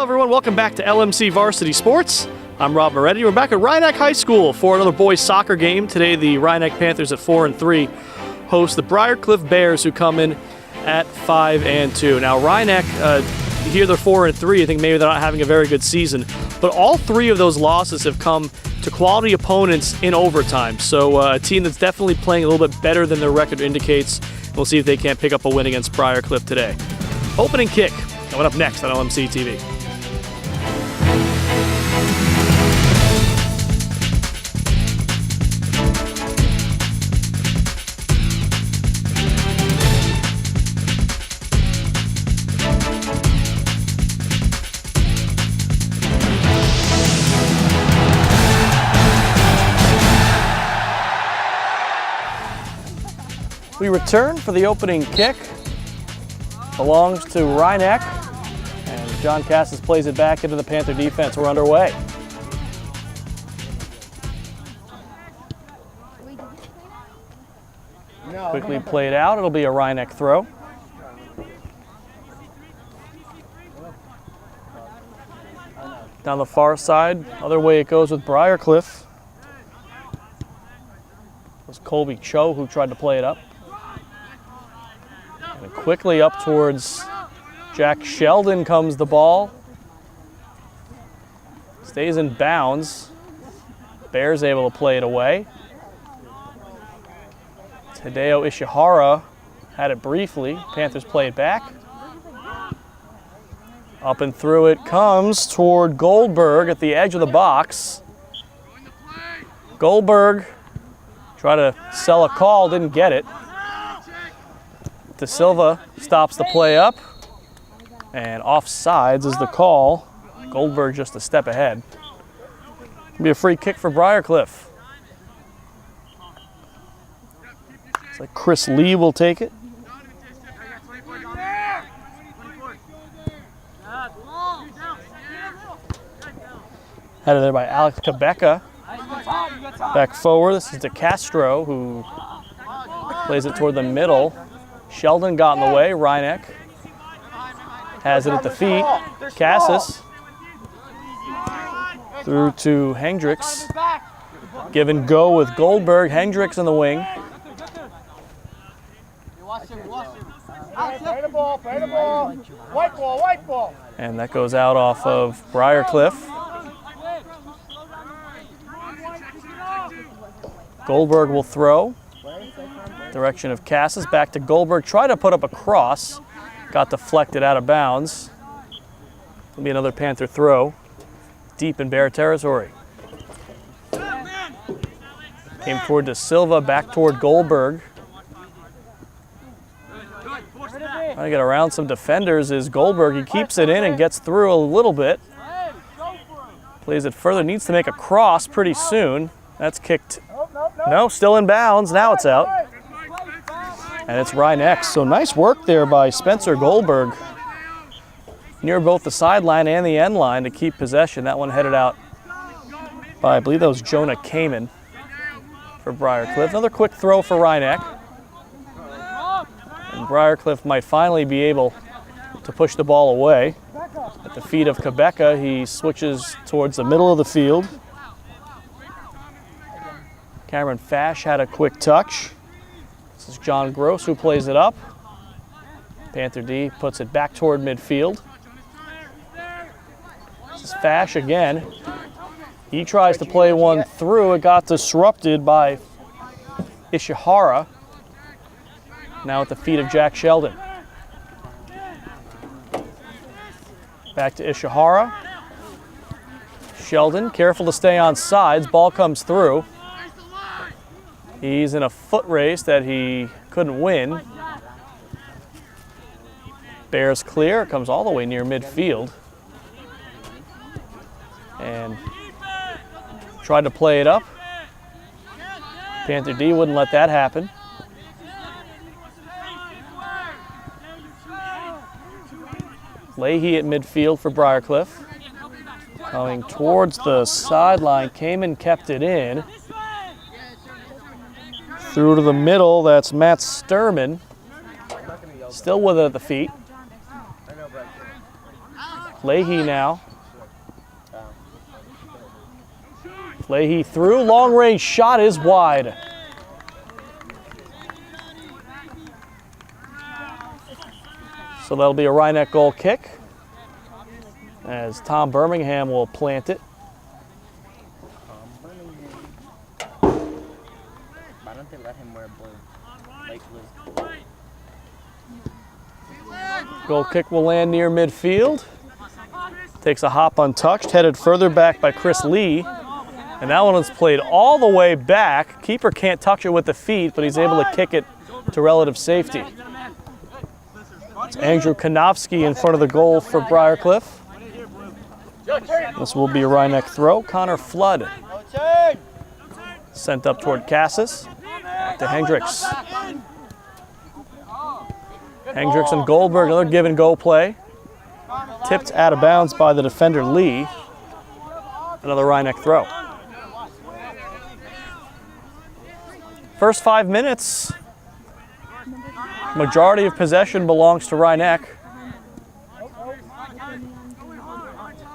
Hello everyone, welcome back to LMC Varsity Sports. I'm Rob Moretti. We're back at Rhinebeck High School for another boys soccer game. Today the Rhinebeck Panthers at 4-3 host the Briarcliff Bears, who come in at 5-2. Now Rhinebeck, here they're 4-3. I think maybe they're not having a very good season, but all three of those losses have come to quality opponents in overtime. So a team that's definitely playing a little bit better than their record indicates. We'll see if they can't pick up a win against Briarcliff today. Opening kick coming up next on LMC TV. We return for the opening kick. Belongs to Rhinebeck, and John Cassis plays it back into the Panther defense. We're underway. Quickly played out. It'll be a Rhinebeck throw. Down the far side, other way it goes with Briarcliff. It was Colby Cho who tried to play it up. And quickly up towards Jack Sheldon comes the ball. Stays in bounds. Bears able to play it away. Hideo Ishihara had it briefly. Panthers play it back. Up and through it comes toward Goldberg at the edge of the box. Goldberg tried to sell a call, didn't get it. De Silva stops the play up, and offsides is the call. Goldberg just a step ahead. It'll be a free kick for Briarcliff. It's like Chris Lee will take it. Headed there by Alex Quebeca. Back forward, this is De Castro, who plays it toward the middle. Sheldon got in the way. Rhinebeck has it at the feet. Cassis through to Hendricks. Give and go with Goldberg. Hendricks in the wing. And that goes out off of Briarcliff. Goldberg will throw. Direction of Cassis, back to Goldberg. Tried to put up a cross. Got deflected out of bounds. It'll be another Panther throw. Deep in Bear territory. Came toward De Silva, back toward Goldberg. Trying to get around some defenders is Goldberg. He keeps it in and gets through a little bit. Plays it further. Needs to make a cross pretty soon. That's kicked. No, still in bounds. Now it's out. And it's Rhinebeck. So nice work there by Spencer Goldberg near both the sideline and the end line to keep possession. That one headed out by, I believe that was Jonah Kamen for Briarcliff. Another quick throw for Rhinebeck. And Briarcliff might finally be able to push the ball away. At the feet of Quebeca, he switches towards the middle of the field. Cameron Fash had a quick touch. This is John Gross who plays it up. Panther D puts it back toward midfield. This is Fash again. He tries to play one through. It got disrupted by Ishihara. Now at the feet of Jack Sheldon. Back to Ishihara. Sheldon, careful to stay on sides. Ball comes through. He's in a foot race that he couldn't win. Bears clear, comes all the way near midfield. And tried to play it up. Panther D wouldn't let that happen. Leahy at midfield for Briarcliff. Coming towards the sideline, Kamen kept it in. Through to the middle, that's Matt Sturman. Still with it at the feet. Leahy now. Leahy through, long range shot is wide. So that'll be a Rhinebeck goal kick as Tom Birmingham will plant it. Why don't they let him wear blue? Like blue. Goal kick will land near midfield. Takes a hop untouched, headed further back by Chris Lee. And that one was played all the way back. Keeper can't touch it with the feet, but he's able to kick it to relative safety. It's Andrew Konofsky in front of the goal for Briarcliff. This will be a Rhinebeck throw. Connor Flood sent up toward Cassis. Back to Hendricks. Hendricks and Goldberg, another give and go play. Tipped out of bounds by the defender Lee. Another Rhinebeck throw. First 5 minutes, majority of possession belongs to Rhinebeck.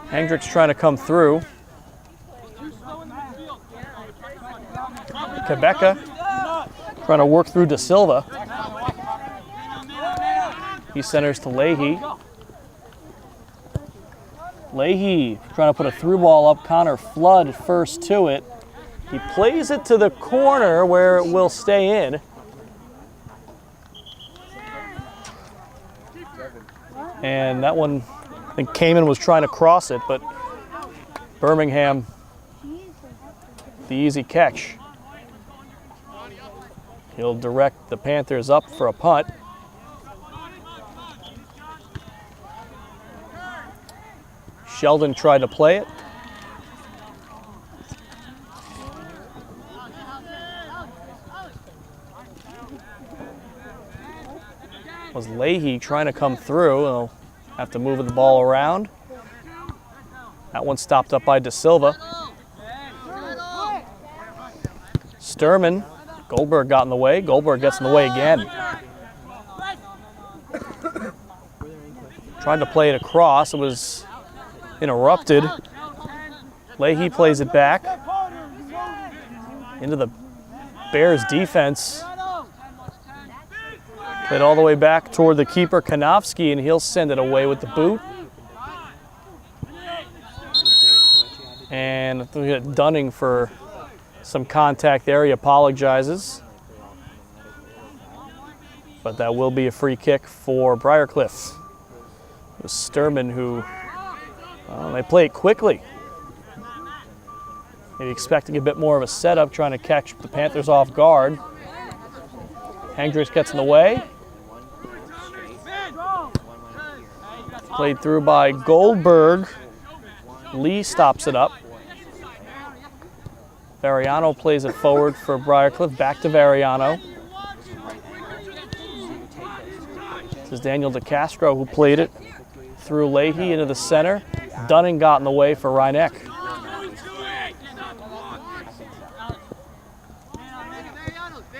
Hendricks trying to come through. Quebeca trying to work through De Silva. He centers to Leahy. Leahy trying to put a through ball up. Connor Flood first to it. He plays it to the corner where it will stay in. And that one, I think Kamen was trying to cross it, but Birmingham, the easy catch. He'll direct the Panthers up for a punt. Sheldon tried to play it. Was Leahy trying to come through. He'll have to move the ball around. That one stopped up by De Silva. Sturman, Goldberg got in the way. Goldberg gets in the way again. Tried to play it across. It was interrupted. Leahy plays it back into the Bears defense. Played all the way back toward the keeper, Konofsky, and he'll send it away with the boot. And we got Dunning for some contact there. He apologizes. But that will be a free kick for Briarcliff. It was Sturman who, well, they play it quickly. Maybe expecting a bit more of a setup, trying to catch the Panthers off guard. Hendricks gets in the way. Played through by Goldberg. Lee stops it up. Variano plays it forward for Briarcliff. Back to Variano. This is Daniel DeCastro who played it through Leahy into the center. Dunning got in the way for Rhinebeck.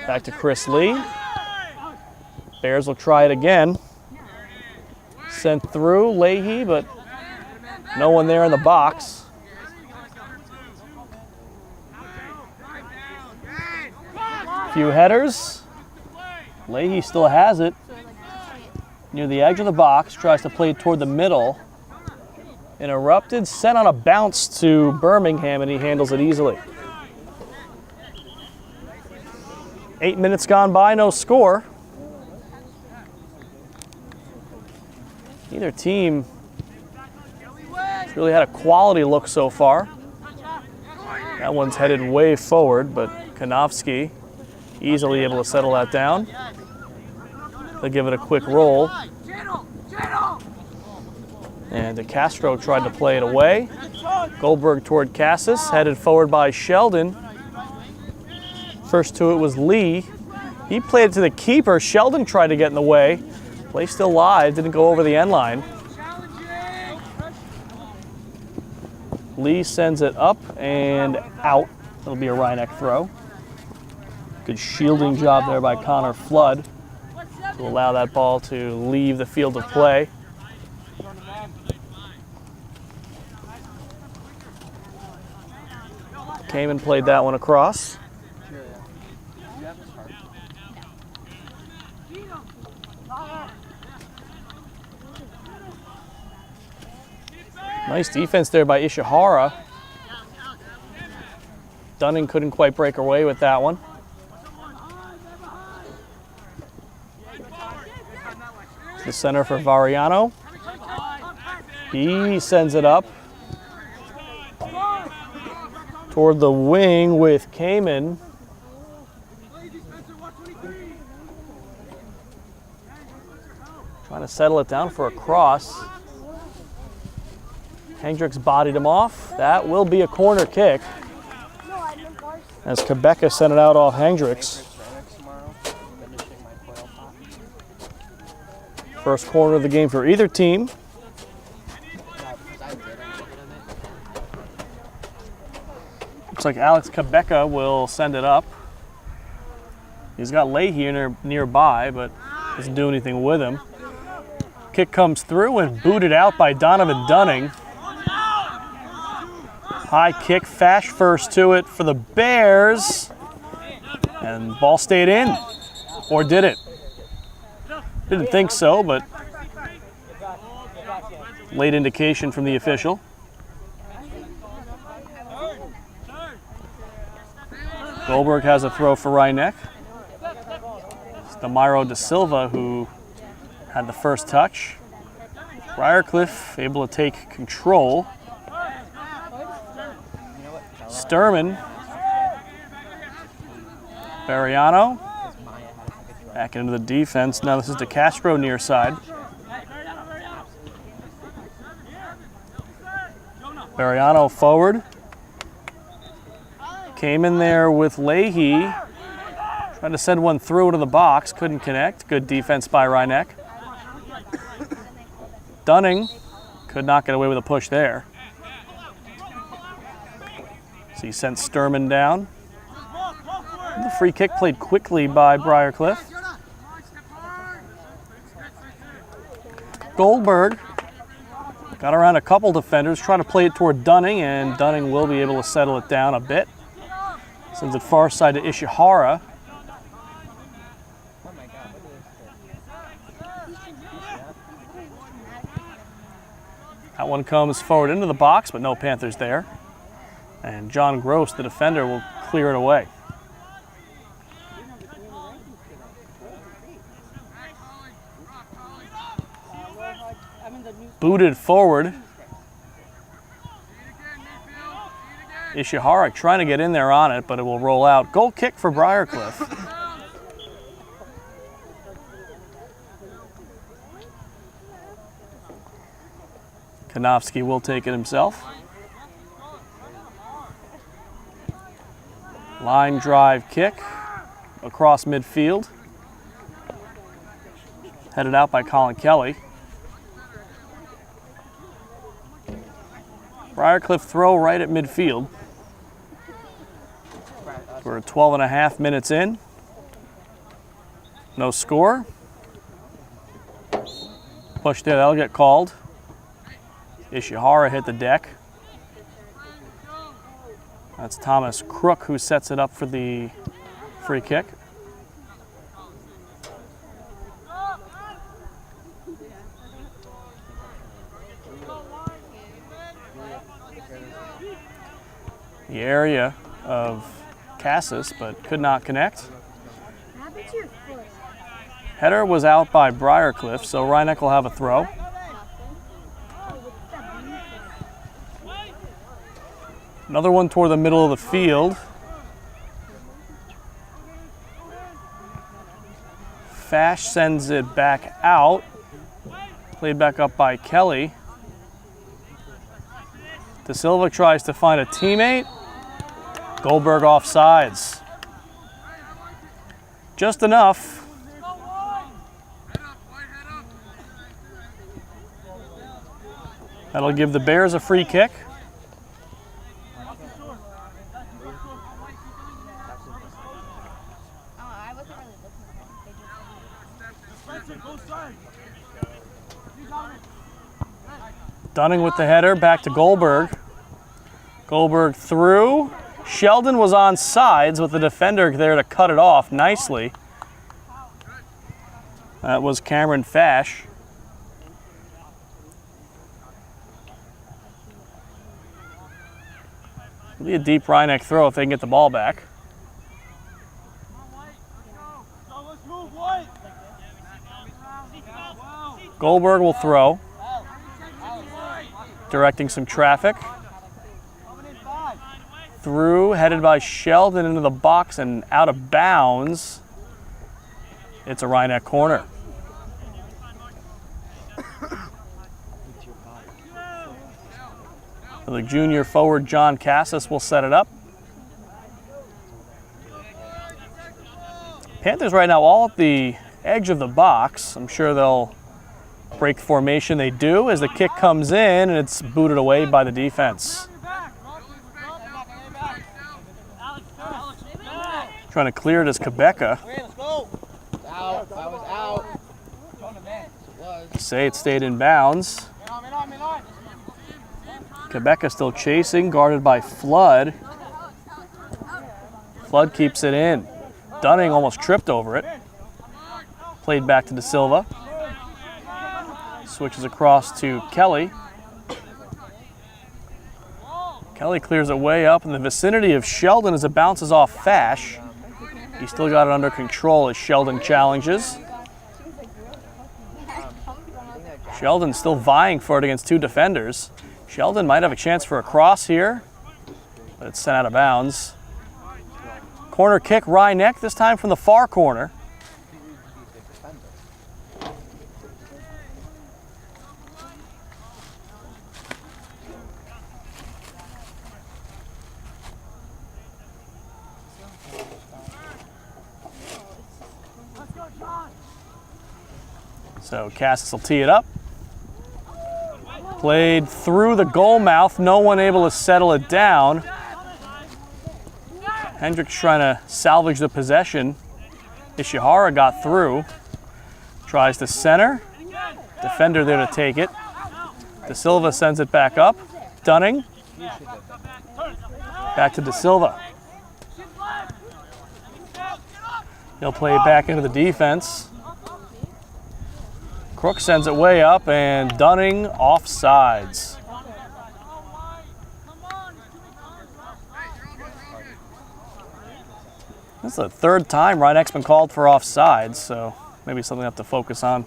Back to Chris Lee. Bears will try it again. Sent through Leahy, but no one there in the box. Few headers. Leahy still has it. Near the edge of the box, tries to play it toward the middle. Interrupted, sent on a bounce to Birmingham, and he handles it easily. 8 minutes gone by, no score. Neither team has really had a quality look so far. That one's headed way forward, but Konofsky easily able to settle that down. They'll give it a quick roll. And DeCastro tried to play it away. Goldberg toward Cassis, headed forward by Sheldon. First to it was Lee. He played it to the keeper. Sheldon tried to get in the way. Play still live, didn't go over the end line. Lee sends it up and out. It'll be a Rhinebeck throw. Good shielding job there by Connor Flood to allow that ball to leave the field of play. Kamen played that one across. Nice defense there by Ishihara. Dunning couldn't quite break away with that one. The center for Variano. He sends it up toward the wing with Kamen. Trying to settle it down for a cross. Hendricks bodied him off. That will be a corner kick as Quebeca sent it out off Hendricks. First corner of the game for either team. Looks like Alex Quebeca will send it up. He's got Leahy nearby, but doesn't do anything with him. Kick comes through and booted out by Donovan Dunning. High kick, Fash first to it for the Bears. And ball stayed in. Or did it? Didn't think so, but late indication from the official. Goldberg has a throw for Rhinebeck. It's Demiro Da Silva who had the first touch. Briarcliff able to take control. Sturman. Variano. Back into the defense. Now this is DeCastro near side. Variano forward. Came in there with Leahy. Trying to send one through into the box. Couldn't connect. Good defense by Rhinebeck. Dunning could not get away with a push there. So he sent Sturman down. The free kick played quickly by Briarcliff. Goldberg got around a couple defenders, trying to play it toward Dunning, and Dunning will be able to settle it down a bit. Sends it far side to Ishihara. That one comes forward into the box, but no Panthers there. And John Gross, the defender, will clear it away. Booted forward. Ishihara trying to get in there on it, but it will roll out. Goal kick for Briarcliff. Konofsky will take it himself. Line drive kick across midfield. Headed out by Colin Kelly. Briarcliff throw right at midfield. We're 12.5 minutes in. No score. Push there, that'll get called. Ishihara hit the deck. That's Thomas Crook who sets it up for the free kick. The area of Cassis, but could not connect. Header was out by Briarcliff, so Rhinebeck will have a throw. Another one toward the middle of the field. Fash sends it back out. Played back up by Kelly. Da Silva tries to find a teammate. Goldberg offsides. Just enough. That'll give the Bears a free kick. Dunning with the header, back to Goldberg. Goldberg through, Sheldon was on sides with the defender there to cut it off nicely. That was Cameron Fash. It'll be a deep Rhinebeck throw if they can get the ball back. Goldberg will throw, directing some traffic. Through, headed by Sheldon into the box and out of bounds. It's a Rhinebeck corner. The junior forward John Cassis will set it up. Panthers right now all at the edge of the box. I'm sure they'll break formation. They do as the kick comes in and it's booted away by the defense. Trying to clear it is Quebeca. Say it stayed in bounds. Quebeca still chasing, guarded by Flood. Flood keeps it in. Dunning almost tripped over it. Played back to De Silva. Switches across to Kelly. Kelly clears it way up in the vicinity of Sheldon as it bounces off Fash. He's still got it under control as Sheldon challenges. Sheldon still vying for it against two defenders. Sheldon might have a chance for a cross here, but it's sent out of bounds. Corner kick, Rhinebeck, this time from the far corner. So Cassis will tee it up. Played through the goal mouth, no one able to settle it down. Hendricks trying to salvage the possession. Ishihara got through. Tries to center. Defender there to take it. De Silva sends it back up. Dunning. Back to De Silva. He'll play it back into the defense. Crook sends it way up, and Dunning offsides. This is the third time Rhinebeck's been called for offsides, so maybe something to have to focus on.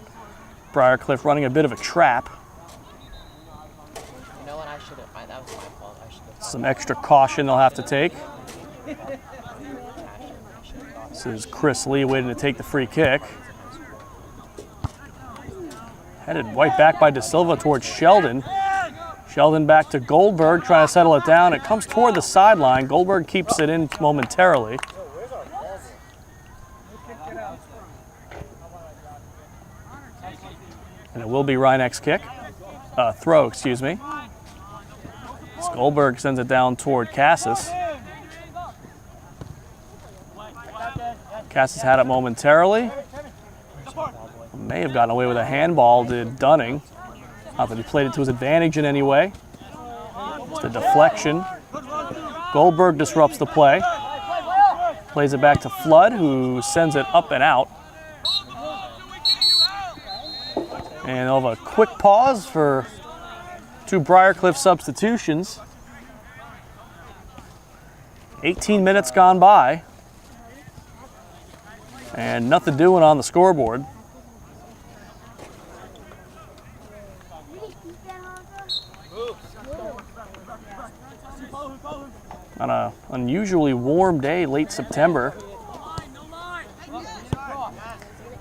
Briarcliff running a bit of a trap. You know what, that was my fault. Some extra caution they'll have to take. This is Chris Lee waiting to take the free kick. Headed right back by De Silva towards Sheldon. Sheldon back to Goldberg, trying to settle it down. It comes toward the sideline. Goldberg keeps it in momentarily. And it will be Rhinebeck's kick. Throw, excuse me. As Goldberg sends it down toward Cassis. Cassis had it momentarily. May have gotten away with a handball, did Dunning. Not that he played it to his advantage in any way. Just a deflection. Goldberg disrupts the play. Plays it back to Flood, who sends it up and out. And they'll have a quick pause for two Briarcliff substitutions. 18 minutes gone by. And nothing doing on the scoreboard. On an unusually warm day, late September.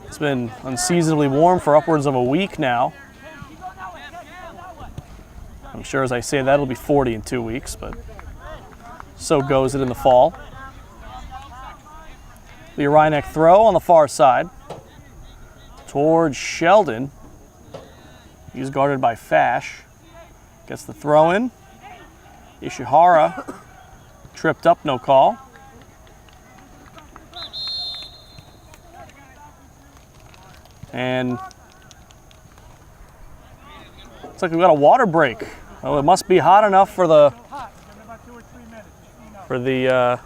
It's been unseasonably warm for upwards of a week now. I'm sure as I say that, it'll be 40 in 2 weeks, but so goes it in the fall. The Rhinebeck throw on the far side towards Sheldon. He's guarded by Fash. Gets the throw in. Ishihara tripped up, no call. And looks like we've got a water break. Oh, it must be hot enough for the for the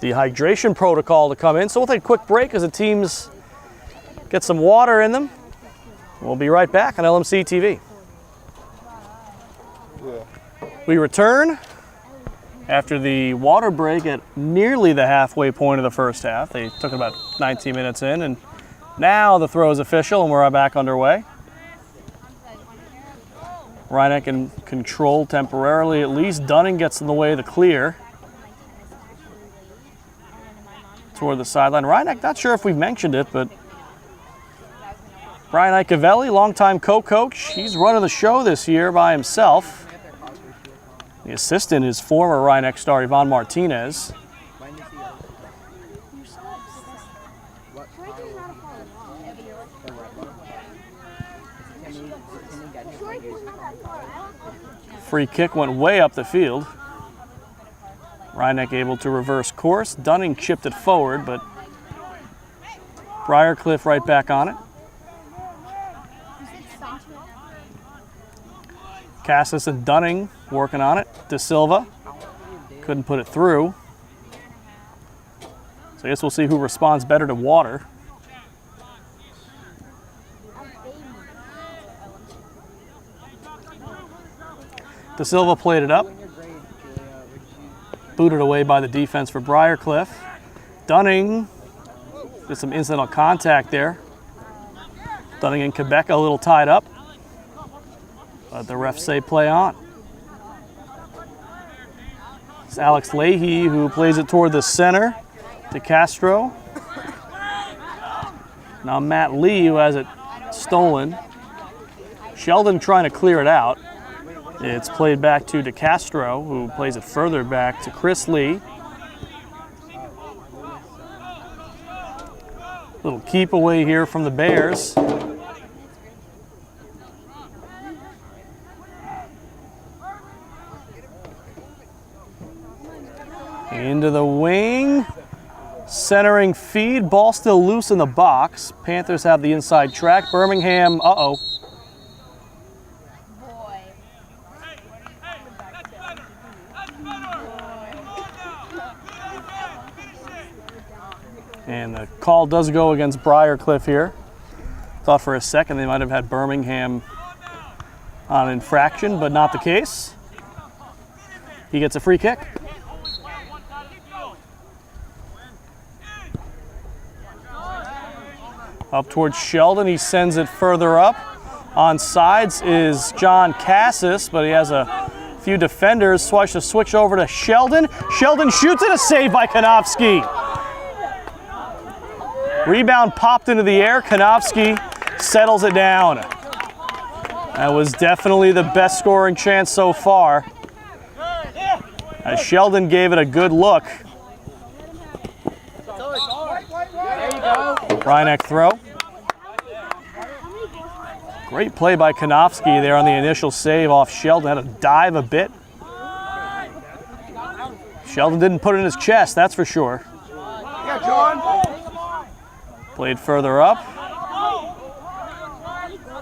hydration protocol to come in. So we'll take a quick break as the teams get some water in them. We'll be right back on LMC TV. We return after the water break at nearly the halfway point of the first half. They took about 19 minutes in, and now the throw is official and we're back underway. Rhinebeck in control temporarily at least. Dunning gets in the way of the clear toward the sideline. Rhinebeck, not sure if we've mentioned it, but Brian Icavelli, longtime co-coach, he's running the show this year by himself. The assistant is former Rhinebeck star Yvonne Martinez. Free kick went way up the field. Rhinebeck able to reverse course. Dunning chipped it forward, but Briarcliff right back on it. Cassis and Dunning working on it. De Silva couldn't put it through. So I guess we'll see who responds better to water. De Silva played it up. Booted away by the defense for Briarcliff. Dunning did some incidental contact there. Dunning and Quebec a little tied up. But the refs say play on. It's Alex Leahy who plays it toward the center to Castro. Now Matt Lee who has it stolen. Sheldon trying to clear it out. It's played back to DeCastro, who plays it further back to Chris Lee. Little keep away here from the Bears. Into the wing. Centering feed. Ball still loose in the box. Panthers have the inside track. Birmingham, uh-oh. And the call does go against Briarcliff here. Thought for a second they might have had Birmingham on infraction, but not the case. He gets a free kick. Up towards Sheldon, he sends it further up. On sides is John Cassis, but he has a few defenders. Switch to switch over to Sheldon. Sheldon shoots it, a save by Konofsky. Rebound popped into the air. Konofsky settles it down. That was definitely the best scoring chance so far, as Sheldon gave it a good look. Rhinebeck throw. Great play by Konofsky there on the initial save off Sheldon. Had to dive a bit. Sheldon didn't put it in his chest, that's for sure. Yeah, John. Played further up.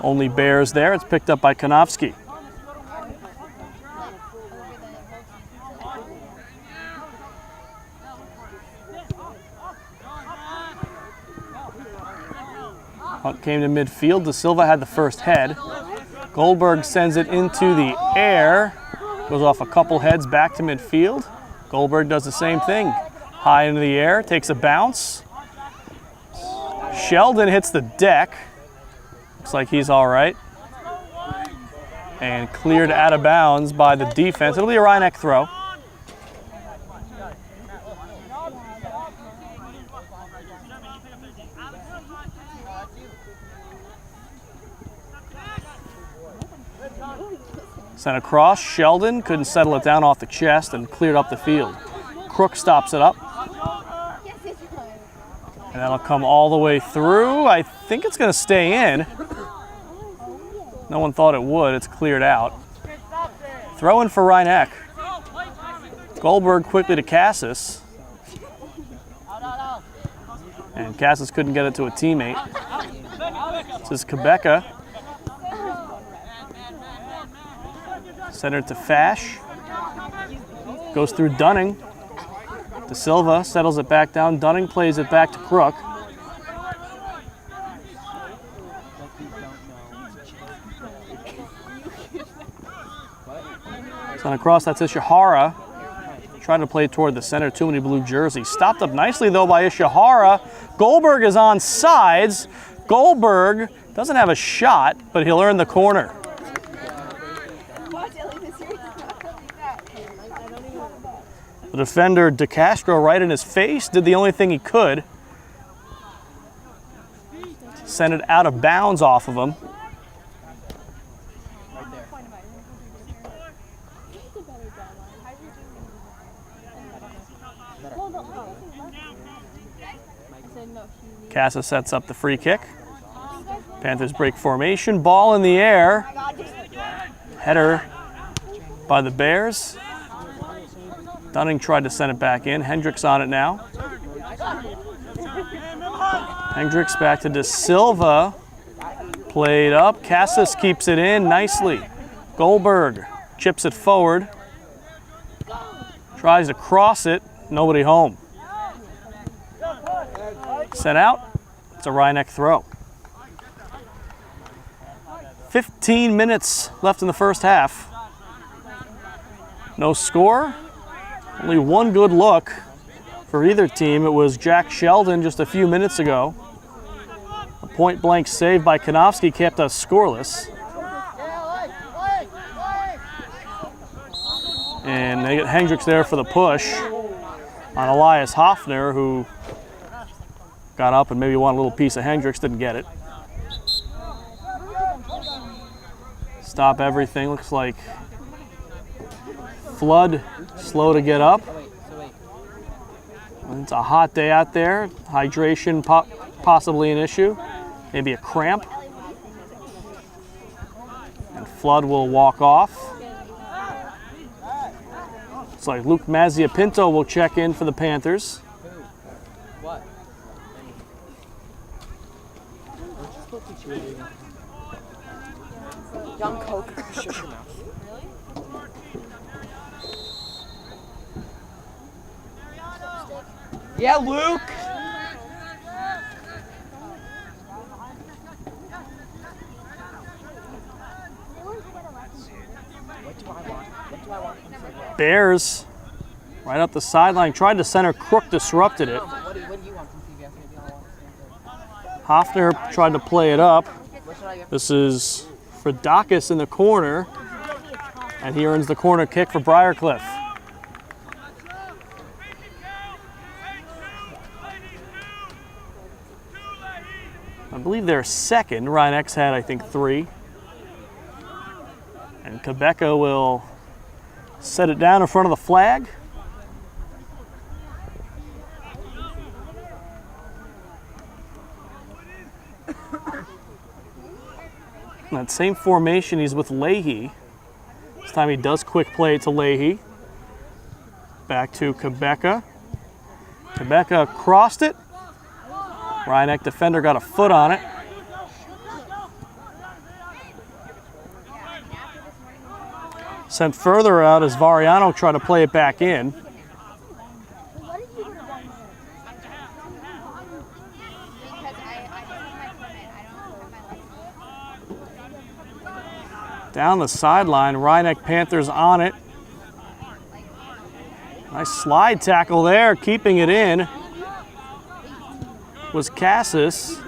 Only Bears there. It's picked up by Konofsky. Puck came to midfield. De Silva had the first head. Goldberg sends it into the air. Goes off a couple heads back to midfield. Goldberg does the same thing. High into the air, takes a bounce. Sheldon hits the deck. Looks like he's all right. And cleared out of bounds by the defense. It'll be a Rhinebeck throw. Sent across. Sheldon couldn't settle it down off the chest and cleared up the field. Crook stops it up. And that'll come all the way through. I think it's going to stay in. No one thought it would. It's cleared out. Throw in for Rhinebeck. Goldberg quickly to Cassis. And Cassis couldn't get it to a teammate. This is Quebeca. Center to Fash. Goes through Dunning. De Silva settles it back down. Dunning plays it back to Crook. Sent across, that's Ishihara. Trying to play toward the center, too many blue jerseys. Stopped up nicely, though, by Ishihara. Goldberg is on sides. Goldberg doesn't have a shot, but he'll earn the corner. The defender, DeCastro, right in his face, did the only thing he could. Sent it out of bounds off of him. Casa sets up the free kick. Panthers break formation. Ball in the air. Header by the Bears. Dunning tried to send it back in. Hendricks on it now. Hendricks back to De Silva. Played up. Cassis keeps it in nicely. Goldberg chips it forward. Tries to cross it. Nobody home. Sent out. It's a Rhineck throw. 15 minutes left in the first half. No score. Only one good look for either team. It was Jack Sheldon just a few minutes ago. A point-blank save by Konofsky kept us scoreless. And they get Hendricks there for the push on Elias Hoffner, who got up and maybe wanted a little piece of Hendricks, didn't get it. Stop everything, looks like Flood slow to get up. It's a hot day out there. Hydration possibly an issue. Maybe a cramp. And Flood will walk off. It's like Luke Mazziapinto will check in for the Panthers. Young Coke. Yeah, Luke. Bears right up the sideline, tried to center. Crook disrupted it. Hoffner tried to play it up. This is Fredakis in the corner, and he earns the corner kick for Briarcliff. I believe they're second. Rhinex had, I think, 3. And Quebeca will set it down in front of the flag. In that same formation, he's with Leahy. This time he does quick play to Leahy. Back to Quebeca. Quebeca crossed it. Rhineck defender got a foot on it. Sent further out as Variano tried to play it back in. Down the sideline, Rhineck Panthers on it. Nice slide tackle there, keeping it in was Cassis.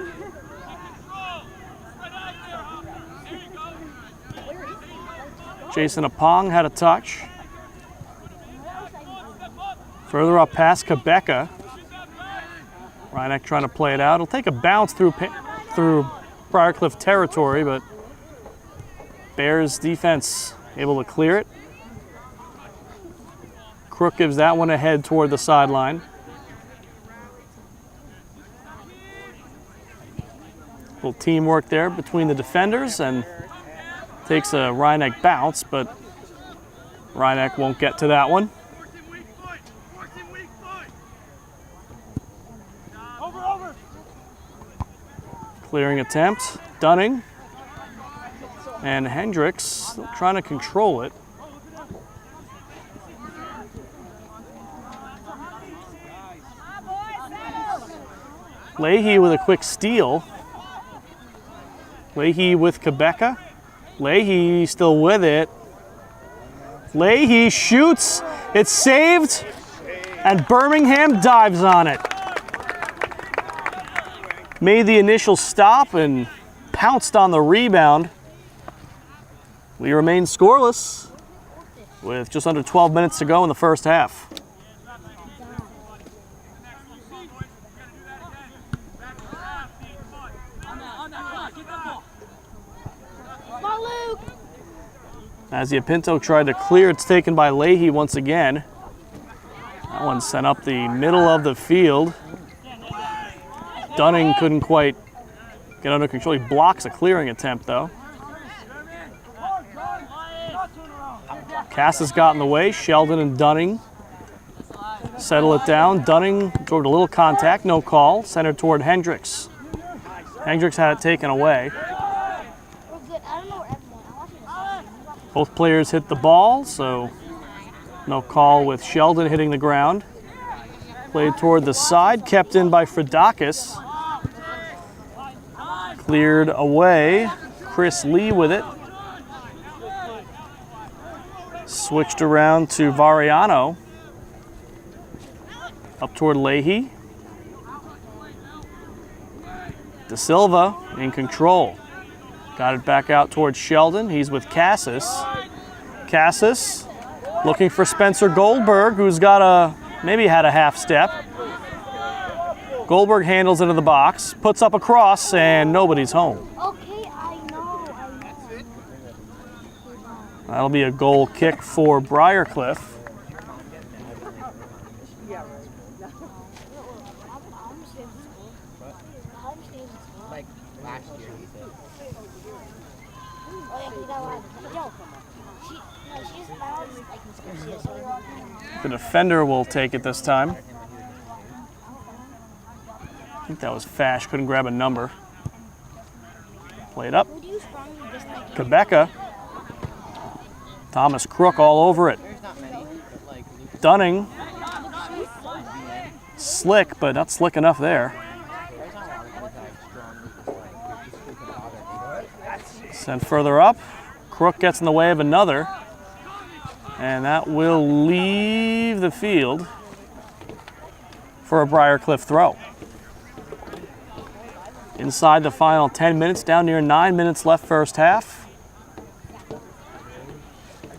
Jason Apong had a touch. Further up past Quebeca. Rhineck trying to play it out. It'll take a bounce through Briarcliff territory, but Bears defense able to clear it. Crook gives that one ahead toward the sideline. Little teamwork there between the defenders, and takes a Rhineck bounce, but Rhineck won't get to that one. Clearing attempt, Dunning. And Hendricks trying to control it. Leahy with a quick steal. Leahy with Quebeca. Leahy still with it. Leahy shoots. It's saved. And Birmingham dives on it. Made the initial stop and pounced on the rebound. We remain scoreless with just under 12 minutes to go in the first half. As Pinto tried to clear, it's taken by Leahy once again. That one sent up the middle of the field. Dunning couldn't quite get under control. He blocks a clearing attempt, though. Cassis got in the way. Sheldon and Dunning settle it down. Dunning toward a little contact, no call. Centered toward Hendricks. Hendricks had it taken away. Both players hit the ball, so no call with Sheldon hitting the ground. Played toward the side, kept in by Fridakis. Cleared away. Chris Lee with it. Switched around to Variano. Up toward Leahy. De Silva in control. Got it back out towards Sheldon. He's with Cassis. Cassis looking for Spencer Goldberg, who's got maybe had a half step. Goldberg handles into the box, puts up a cross, and nobody's home. Okay, I know. That'll be a goal kick for Briarcliff. Like last year, he said. The defender will take it this time. I think that was Fash, couldn't grab a number. Played up. Quebeca. Thomas Crook all over it. Dunning. Slick, but not slick enough there. Sent further up. Crook gets in the way of another. And that will leave the field for a Briarcliff throw. Inside the final 10 minutes, down near 9 minutes left first half.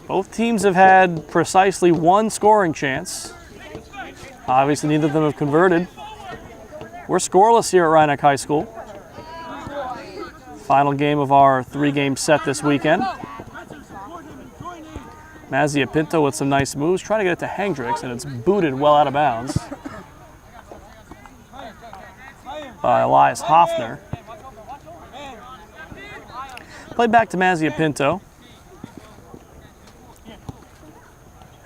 Both teams have had precisely one scoring chance. Obviously, neither of them have converted. We're scoreless here at Rhinebeck High School. Final game of our three-game set this weekend. Mazia Pinto with some nice moves, trying to get it to Hendricks, and it's booted well out of bounds by Elias Hoffner. Played back to Mazia Pinto.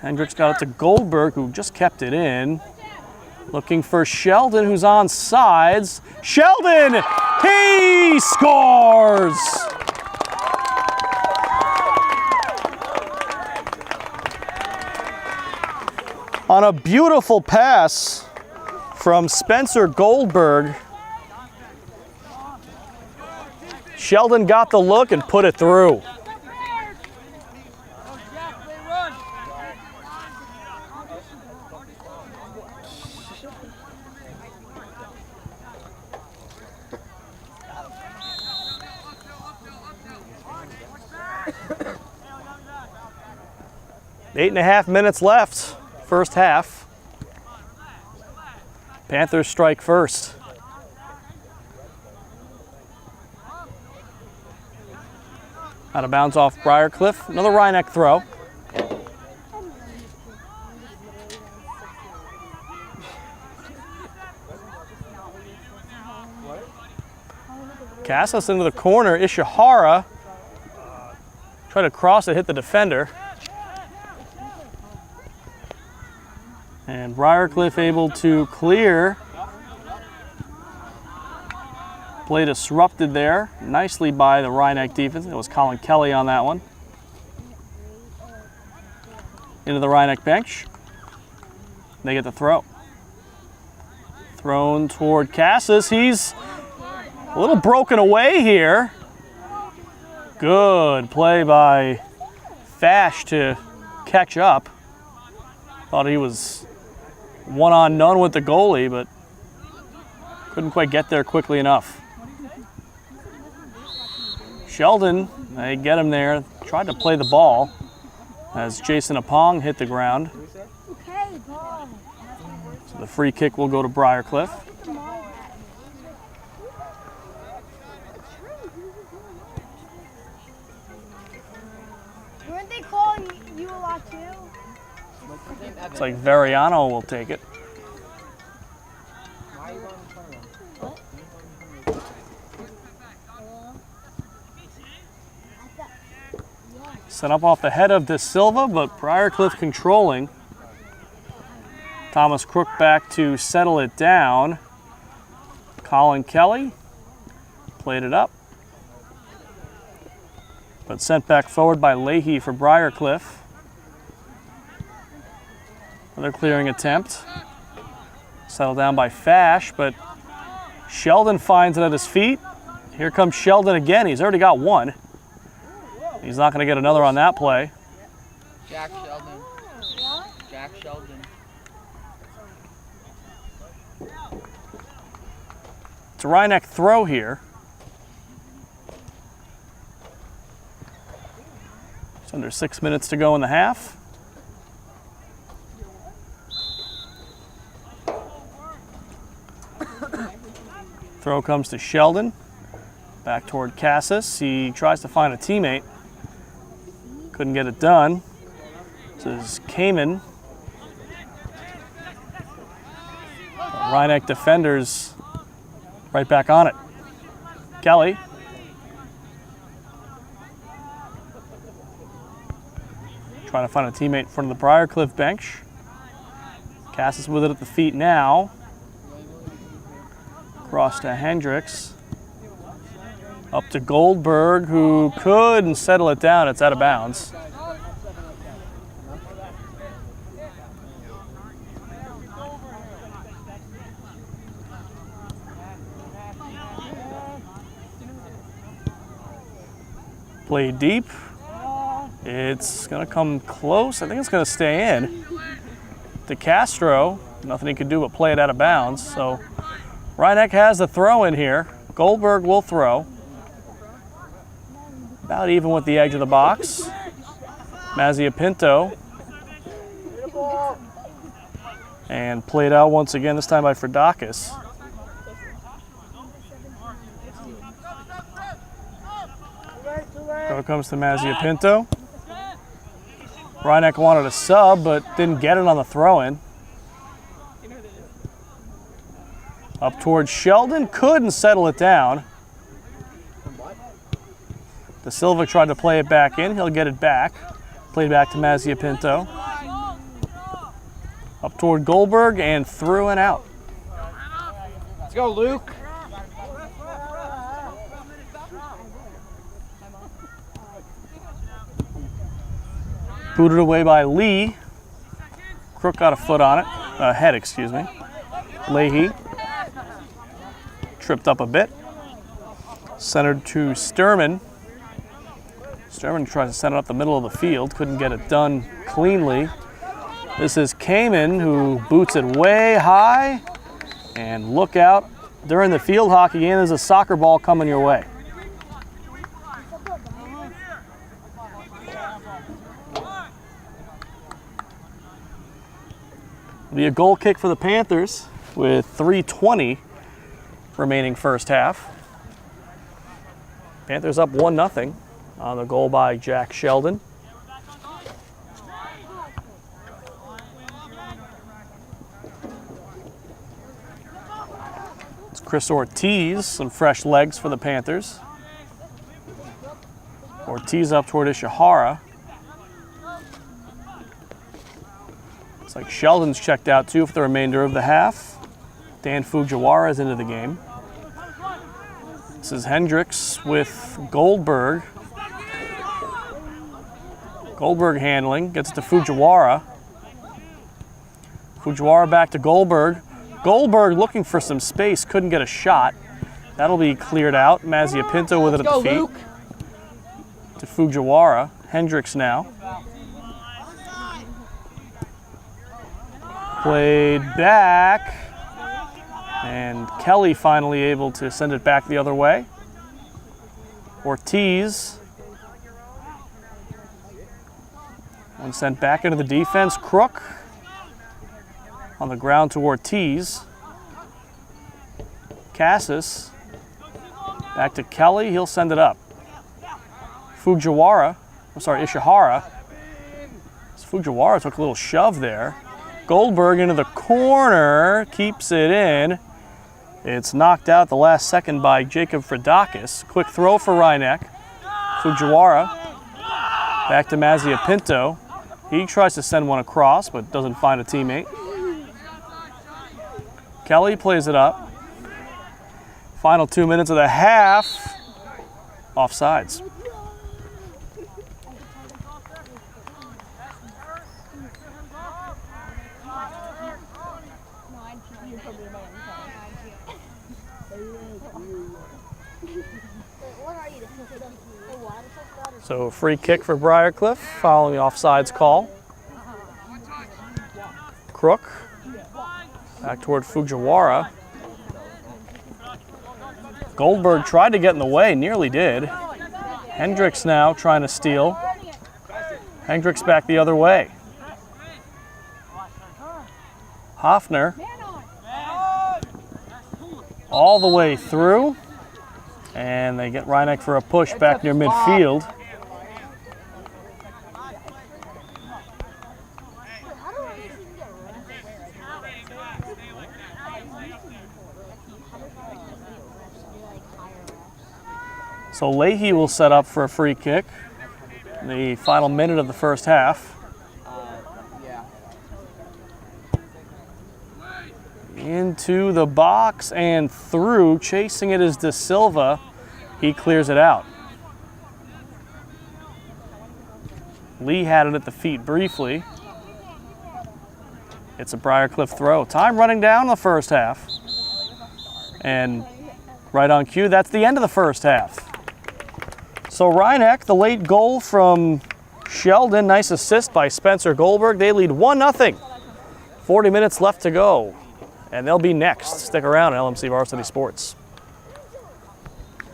Hendricks got it to Goldberg, who just kept it in. Looking for Sheldon, who's on sides. Sheldon! He scores! On a beautiful pass from Spencer Goldberg. Sheldon got the look and put it through. Eight and a half minutes left, first half. Panthers strike first. Out of bounds off Briarcliff. Another Rhinebeck throw. Cassis into the corner. Ishihara tried to cross it, hit the defender. And Briarcliff able to clear. Play disrupted there, nicely by the Rhinebeck defense. It was Colin Kelly on that one. Into the Rhinebeck bench. They get the throw. Thrown toward Cassis. He's a little broken away here. Good play by Fash to catch up. Thought he was one-on-none with the goalie, but couldn't quite get there quickly enough. Sheldon, they get him there, tried to play the ball as Jason Apong hit the ground. So the free kick will go to Briarcliff. Weren't they calling you a lot too? It's like Veriano will take it. Set up off the head of De Silva, but Briarcliff controlling. Thomas Crook back to settle it down. Colin Kelly played it up, but sent back forward by Leahy for Briarcliff. Another clearing attempt. Settled down by Fash, but Sheldon finds it at his feet. Here comes Sheldon again. He's already got one. He's not going to get another on that play. Jack Sheldon. Jack Sheldon. It's a Rhineck throw here. It's under 6 minutes to go in the half. Throw comes to Sheldon. Back toward Cassis. He tries to find a teammate. Couldn't get it done. This is Kamen. Rhineck defenders right back on it. Kelly. Trying to find a teammate in front of the Briarcliff bench. Cassis with it at the feet now. Cross to Hendricks. Up to Goldberg, who could settle it down. It's out of bounds. Play deep. It's going to come close. I think it's going to stay in. De Castro, nothing he could do but play it out of bounds. So Rhineck has the throw in here. Goldberg will throw. About even with the edge of the box. Mazia Pinto. And played out once again, this time by Fredakis. So it comes to Mazia Pinto. Rhineck wanted a sub, but didn't get it on the throw-in. Up towards Sheldon, couldn't settle it down. De Silva tried to play it back in. He'll get it back. Played back to Mazia Pinto. Up toward Goldberg and through and out. Let's go, Luke. Booted away by Lee. Crook got a foot on it. Head, excuse me. Leahy. Tripped up a bit. Centered to Sturman. Sturman tries to send it up the middle of the field. Couldn't get it done cleanly. This is Kamen, who boots it way high. And look out. During the field hockey game, there's a soccer ball coming your way. It'll be a goal kick for the Panthers with 3:20 remaining first half. Panthers up 1-0 on the goal by Jack Sheldon. It's Chris Ortiz, some fresh legs for the Panthers. Ortiz up toward Ishihara. Looks like Sheldon's checked out too for the remainder of the half. Dan Fujiwara is into the game. This is Hendricks with Goldberg. Goldberg handling, gets it to Fujiwara. Fujiwara back to Goldberg. Goldberg looking for some space, couldn't get a shot. That'll be cleared out. Mazia Pinto with it at the feet. Luke. To Fujiwara. Hendricks now. Played back. And Kelly finally able to send it back the other way. Ortiz. One sent back into the defense. Crook on the ground to Ortiz. Cassis. Back to Kelly. He'll send it up. Ishihara. Fujiwara took a little shove there. Goldberg into the corner. Keeps it in. It's knocked out the last second by Jacob Fredakis. Quick throw for Rhynek. Fujiwara. Back to Mazia Pinto. He tries to send one across, but doesn't find a teammate. Kelly plays it up. Final 2 minutes of the half. Offsides. So free kick for Briarcliff following the offsides call. Crook. Back toward Fujiwara. Goldberg tried to get in the way, nearly did. Hendricks now trying to steal. Hendricks back the other way. Hoffner. All the way through. And they get Rhynek for a push back near midfield. So Leahy will set up for a free kick in the final minute of the first half. Into the box and through. Chasing it is De Silva. He clears it out. Lee had it at the feet briefly. It's a Briarcliff throw. Time running down the first half. And right on cue, that's the end of the first half. So Rhynek, the late goal from Sheldon, nice assist by Spencer Goldberg. They lead 1-0. 40 minutes left to go. And they'll be next. Stick around at LMC Varsity Sports.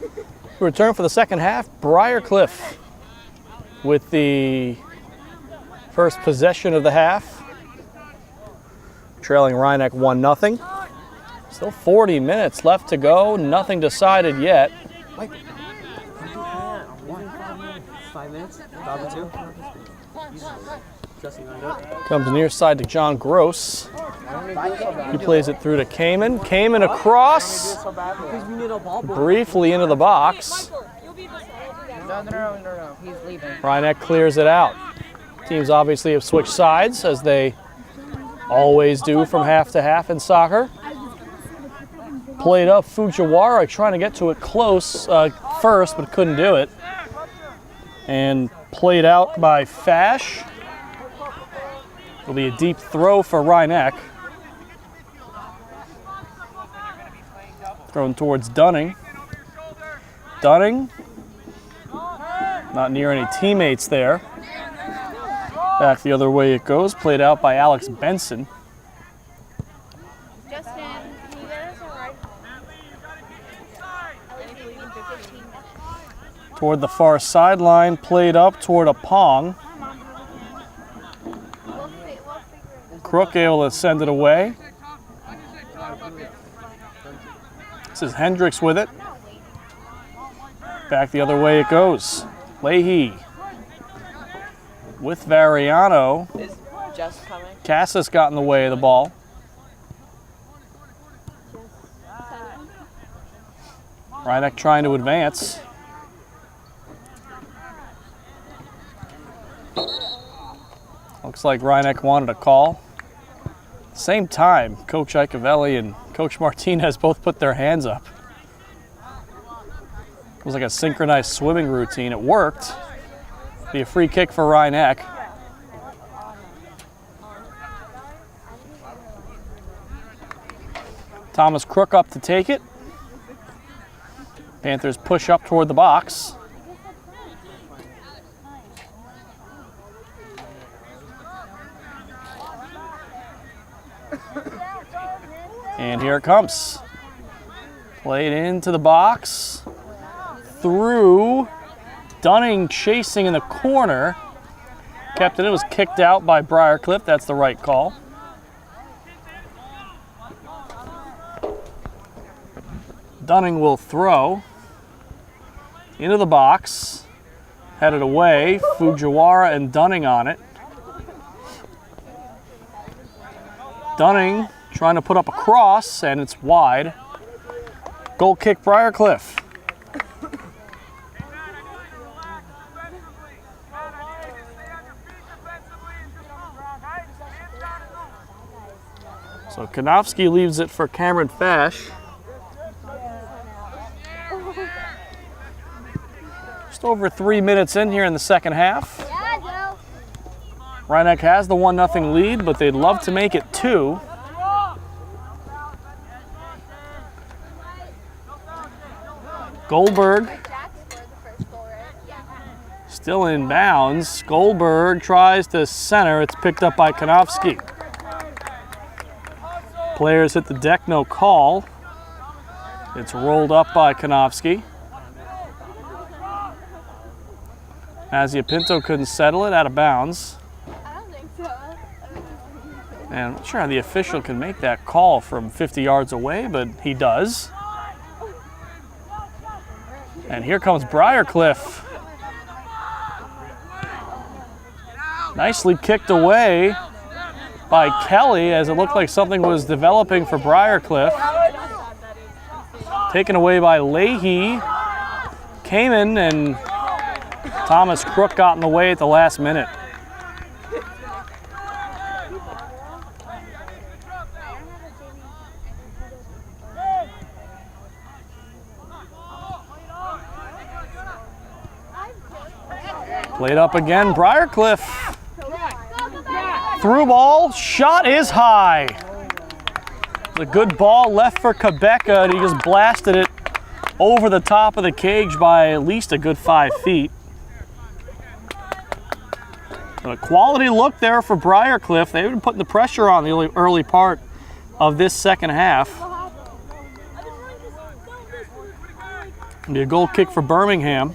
We return for the second half. Briarcliff with the first possession of the half. Trailing Rhynek 1-0. Still 40 minutes left to go. Nothing decided yet. 5 minutes? 2? Comes near side to John Gross. He plays it through to Kamen. Kamen across. Briefly into the box. No. He's leaving. Rhynek clears it out. Teams obviously have switched sides, as they always do from half to half in soccer. Played up Fujiwara, trying to get to it close first, but couldn't do it. And played out by Fash. It'll be a deep throw for Rhynek. Thrown towards Dunning. Dunning, not near any teammates there. Back the other way it goes. Played out by Alex Benson. Justin, can you get us a ride? Toward the far sideline. Played up toward a Pong. Crook able to send it away. This is Hendricks with it. Back the other way it goes. Leahy with Variano. Is Jess coming? Cassis got in the way of the ball. Rhynek trying to advance. Looks like Rhynek wanted a call. Same time, Coach Icavelli and Coach Martinez both put their hands up. It was like a synchronized swimming routine. It worked. Be a free kick for Rhynek. Thomas Crook up to take it. Panthers push up toward the box. And here it comes. Played into the box. Through. Dunning chasing in the corner. Kept it. It was kicked out by Briarcliff. That's the right call. Dunning will throw. Into the box. Headed away. Fujiwara and Dunning on it. Dunning trying to put up a cross, and it's wide. Goal kick, Briarcliff. So Konofsky leaves it for Cameron Fash. Just over 3 minutes in here in the second half. Rhinebeck has the 1-0 lead, but they'd love to make it 2. Goldberg still in bounds. Goldberg tries to center. It's picked up by Konofsky. Players hit the deck, no call. It's rolled up by Konofsky. Mazia Pinto couldn't settle it, out of bounds. I don't think so. And I'm not sure how the official can make that call from 50 yards away, but he does. And here comes Briarcliff. Nicely kicked away by Kelly as it looked like something was developing for Briarcliff. Taken away by Leahy. Kamen and Thomas Crook got in the way at the last minute. Played up again, Briarcliff. Through ball, shot is high. It's a good ball left for Quebeca, and he just blasted it over the top of the cage by at least a good 5 feet. A quality look there for Briarcliff. They've been putting the pressure on the early part of this second half. It'll be a goal kick for Birmingham.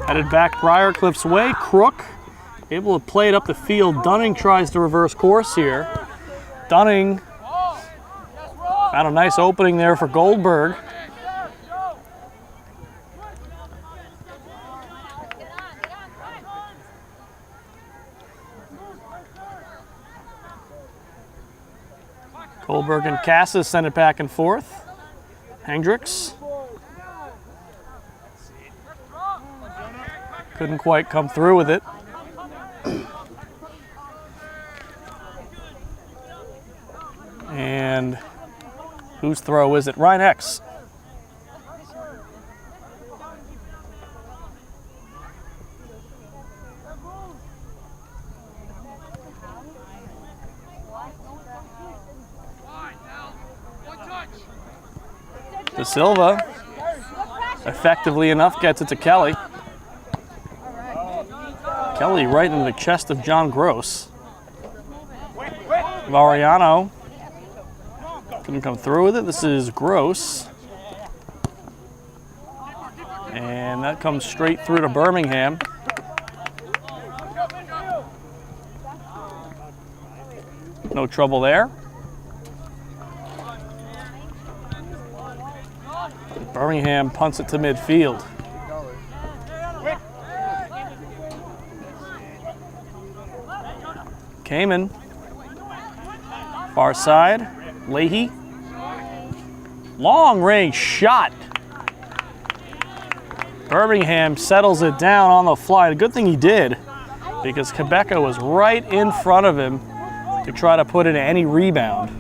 Headed back Briarcliff's way. Crook able to play it up the field. Dunning tries to reverse course here. Dunning found a nice opening there for Goldberg. Goldberg and Cassis send it back and forth. Hendricks couldn't quite come through with it. And whose throw is it? Ryan X. De Silva, effectively enough, gets it to Kelly. Kelly right into the chest of John Gross. Variano couldn't come through with it. This is Gross. And that comes straight through to Birmingham. No trouble there. Birmingham punts it to midfield. Kamen. Far side. Leahy. Long range shot. Birmingham settles it down on the fly. A good thing he did, because Quebeca was right in front of him to try to put in any rebound.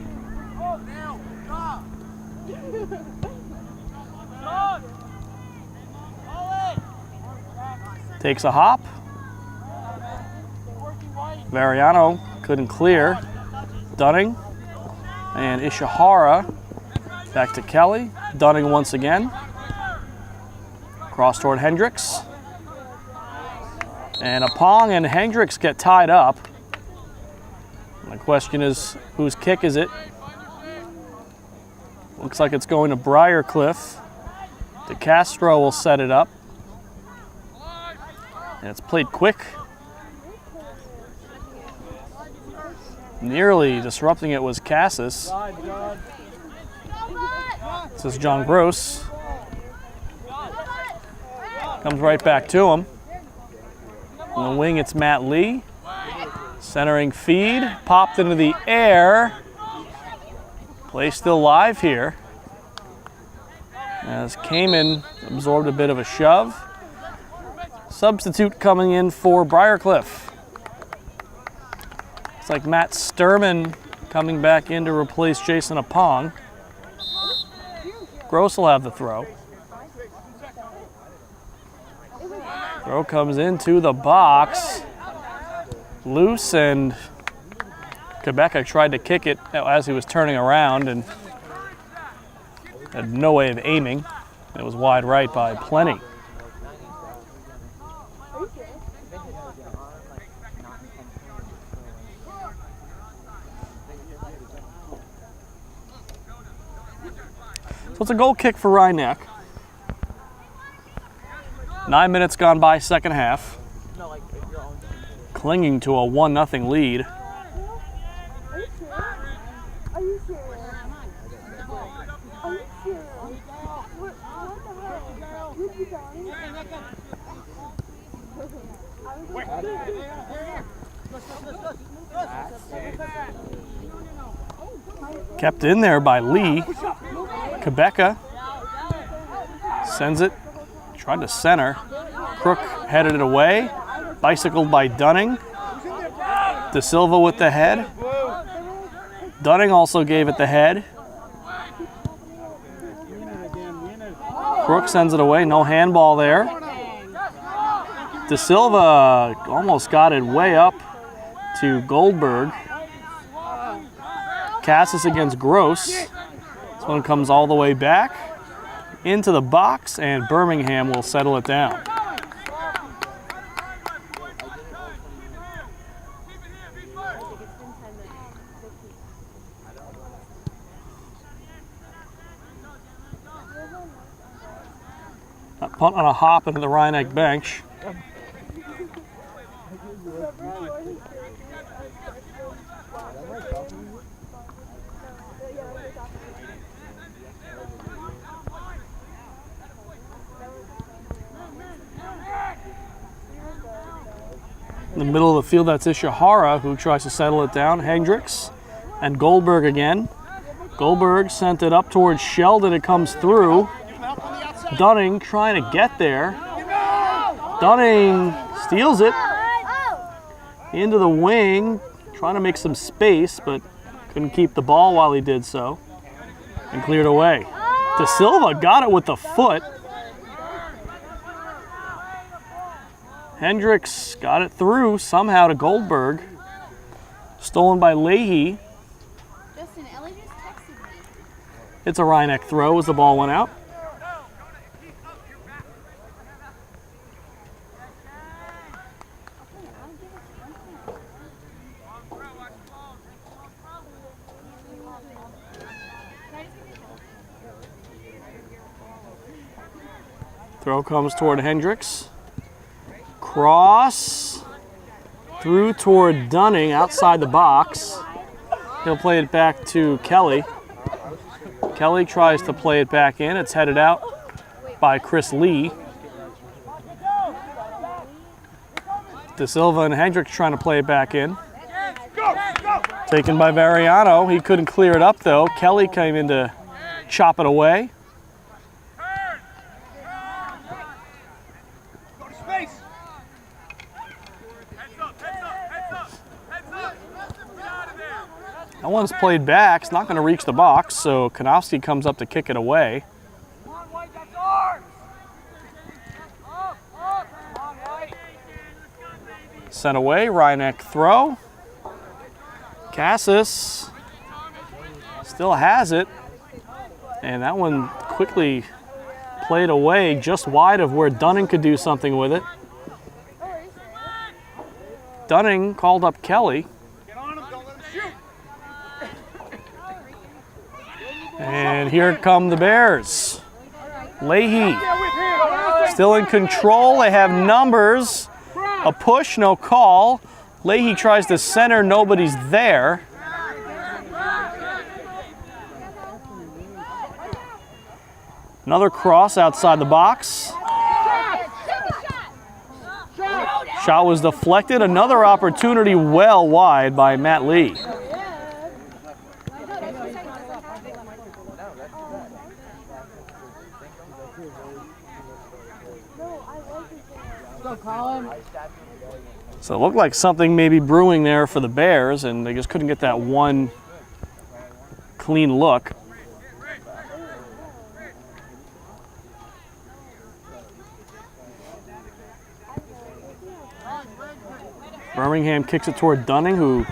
Takes a hop. Mariano couldn't clear. Dunning and Ishihara back to Kelly. Dunning once again. Cross toward Hendricks. And Apong and Hendricks get tied up. And the question is, whose kick is it? Looks like it's going to Briarcliff. De Castro will set it up. And it's played quick. Nearly disrupting it was Cassis. This is John Gross. Comes right back to him. On the wing, it's Matt Lee. Centering feed, popped into the air. Play still live here. As Kamen absorbed a bit of a shove. Substitute coming in for Briarcliff. It's like Matt Sturman coming back in to replace Jason Apong. Gross will have the throw. Throw comes into the box. Loose, and Quebeca tried to kick it as he was turning around and had no way of aiming. It was wide right by plenty. So it's a goal kick for Rhinebeck. 9 minutes gone by, second half. Clinging to a 1-0 lead. Kept in there by Lee. Quebeca sends it, tried to center. Crook headed it away. Bicycled by Dunning. De Silva with the head. Dunning also gave it the head. Crook sends it away, no handball there. De Silva almost got it way up to Goldberg. Cassis against Gross. This one comes all the way back into the box, and Birmingham will settle it down. That punt on a hop into the Rhinebeck bench. In the middle of the field, that's Ishihara, who tries to settle it down. Hendricks and Goldberg again. Goldberg sent it up towards Sheldon. It comes through. Dunning trying to get there. Dunning steals it into the wing, trying to make some space, but couldn't keep the ball while he did so, and cleared away. De Silva got it with the foot. Hendricks got it through somehow to Goldberg. Stolen by Leahy. Justin, Ellie just texted me. It's a Rhinebeck throw as the ball went out. Throw comes toward Hendricks. Cross through toward Dunning outside the box. He'll play it back to Kelly. Kelly tries to play it back in. It's headed out by Chris Lee. De Silva and Hendricks trying to play it back in. Taken by Variano. He couldn't clear it up though. Kelly came in to chop it away. That one's played back. It's not going to reach the box, so Konofsky comes up to kick it away. Sent away, Rhineck throw. Cassis still has it. And that one quickly played away just wide of where Dunning could do something with it. Dunning called up Kelly. And here come the Bears. Leahy still in control. They have numbers. A push, no call. Leahy tries to center, nobody's there. Another cross outside the box. Shot was deflected. Another opportunity well wide by Matt Lee. So it looked like something maybe brewing there for the Bears, and they just couldn't get that one clean look. Birmingham kicks it toward Dunning, who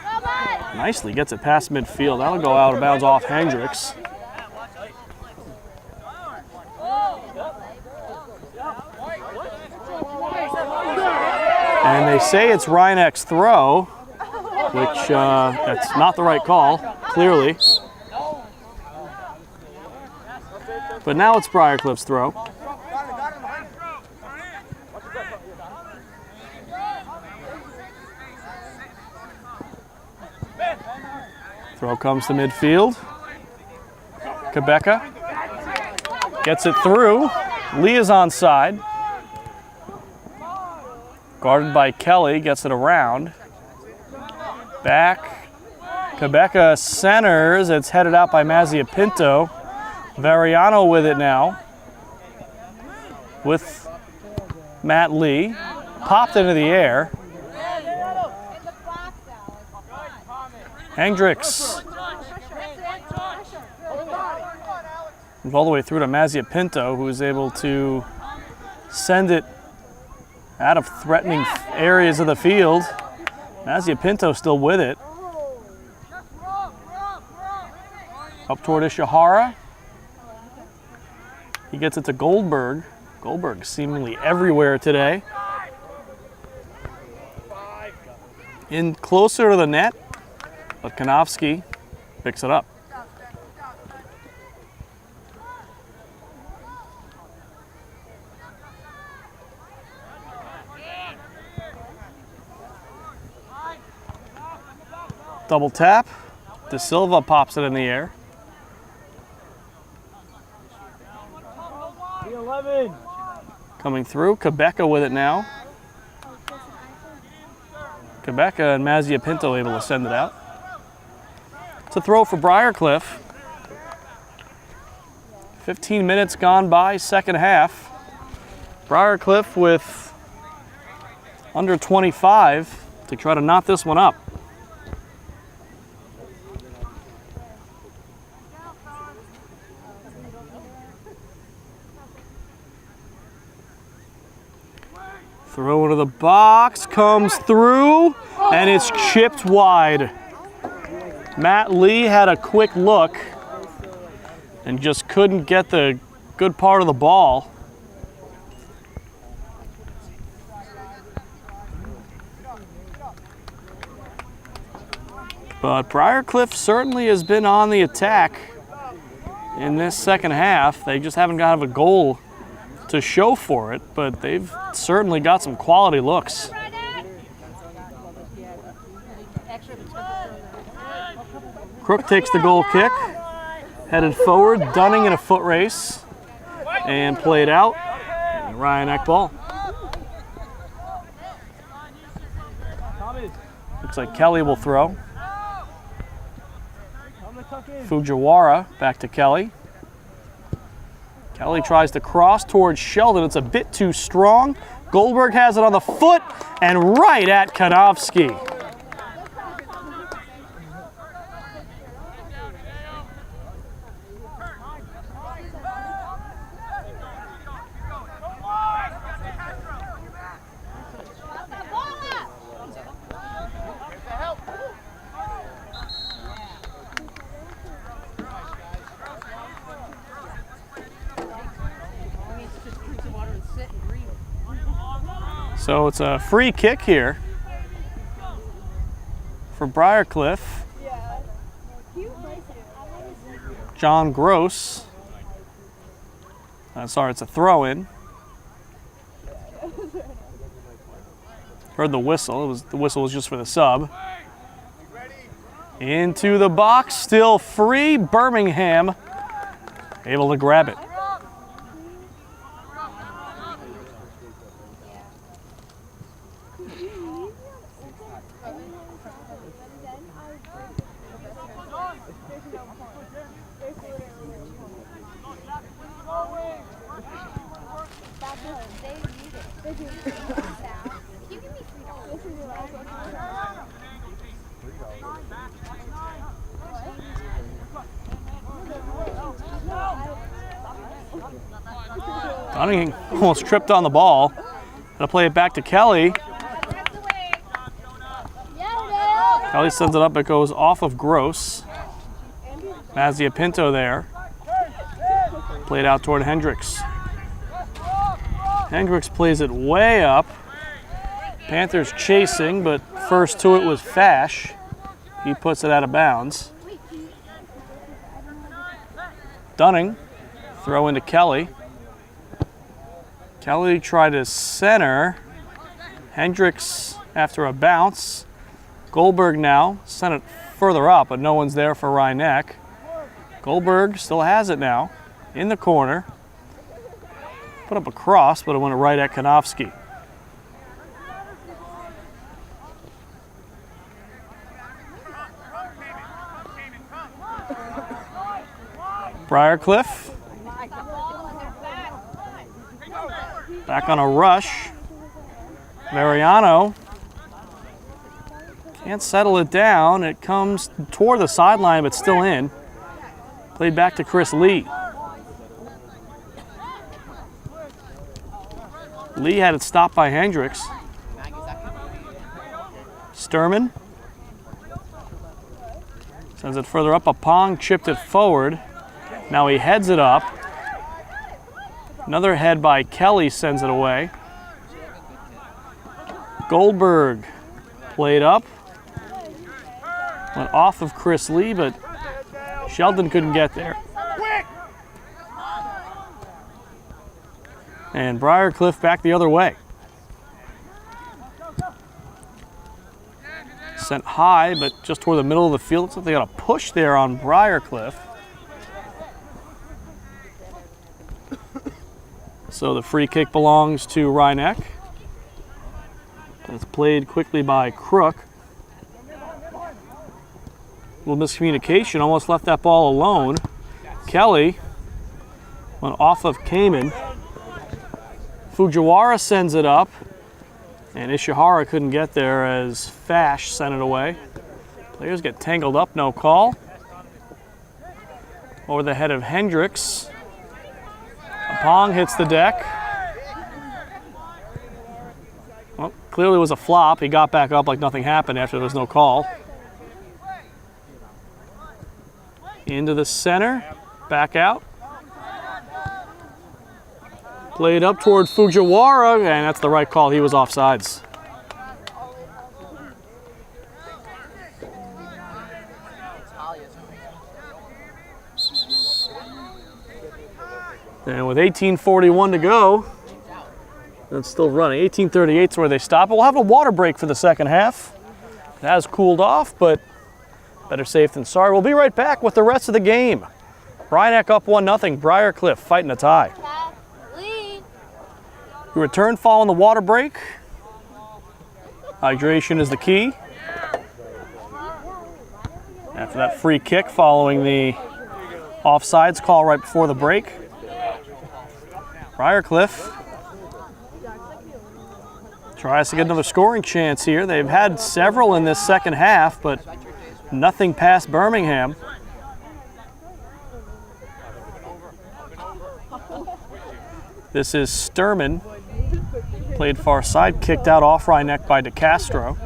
nicely gets it past midfield. That'll go out of bounds off Hendricks. And they say it's Rhineck's throw, which that's not the right call, clearly. But now it's Briarcliff's throw. Throw comes to midfield. Quebeca gets it through. Lee is onside. Guarded by Kelly, gets it around. Back. Quebeca centers. It's headed out by Mazzia Pinto. Variano with it now. With Matt Lee. Popped into the air. Hendricks. Moves all the way through to Mazzia Pinto, who is able to send it out of threatening areas of the field. Mazzia Pinto still with it. Up toward Ishihara. He gets it to Goldberg. Goldberg seemingly everywhere today. In closer to the net, but Konofsky picks it up. Double tap. De Silva pops it in the air. 11. Coming through, Quebeca with it now. Quebeca and Mazzia Pinto able to send it out. It's a throw for Briarcliff. 15 minutes gone by, second half. Briarcliff with under 25 to try to knot this one up. Throw into the box, comes through, and it's chipped wide. Matt Lee had a quick look and just couldn't get the good part of the ball. But Briarcliff certainly has been on the attack in this second half. They just haven't got a goal to show for it, but they've certainly got some quality looks. Crook takes the goal kick, headed forward, Dunning in a foot race, and played out. And Ryan Ekball. Looks like Kelly will throw. Fujiwara back to Kelly. Kelly tries to cross towards Sheldon. It's a bit too strong. Goldberg has it on the foot and right at Konofsky. So it's a free kick here for Briarcliff. John Gross. Sorry, it's a throw-in. Heard the whistle. The whistle was just for the sub. Into the box, still free. Birmingham able to grab it. Dunning almost tripped on the ball. Gonna play it back to Kelly. Kelly sends it up, it goes off of Gross. Mazia Pinto there. Played out toward Hendricks. Hendricks plays it way up. Panthers chasing, but first to it was Fash. He puts it out of bounds. Dunning, throw into Kelly. Kelly tried to center. Hendricks after a bounce. Goldberg now sent it further up, but no one's there for Rhinebeck. Goldberg still has it now in the corner. Put up a cross, but it went right at Konofsky. Briarcliff. Back on a rush. Mariano can't settle it down. It comes toward the sideline, but still in. Played back to Chris Lee. Lee had it stopped by Hendricks. Sturman sends it further up. Apong chipped it forward. Now he heads it up. Another head by Kelly sends it away. Goldberg played up. Went off of Chris Lee, but Sheldon couldn't get there. And Briarcliff back the other way. Sent high, but just toward the middle of the field. So they got a push there on Briarcliff. So the free kick belongs to Rhinebeck. It's played quickly by Crook. A little miscommunication, almost left that ball alone. Kelly went off of Kamen. Fujiwara sends it up, and Ishihara couldn't get there as Fash sent it away. Players get tangled up, no call. Over the head of Hendricks. Apong hits the deck. Well, clearly it was a flop. He got back up like nothing happened after there was no call. Into the center, back out. Played up toward Fujiwara, and that's the right call. He was offsides. And with 18:41 to go, it's still running. 18:38 is where they stop. We'll have a water break for the second half. It has cooled off, but better safe than sorry. We'll be right back with the rest of the game. Rhinebeck up 1-0. Briarcliff fighting a tie. We return following the water break. Hydration is the key. After that free kick following the offsides call right before the break. Briarcliff tries to get another scoring chance here. They've had several in this second half, but nothing past Birmingham. This is Sturman. Played far side, kicked out off Rhinebeck by DeCastro.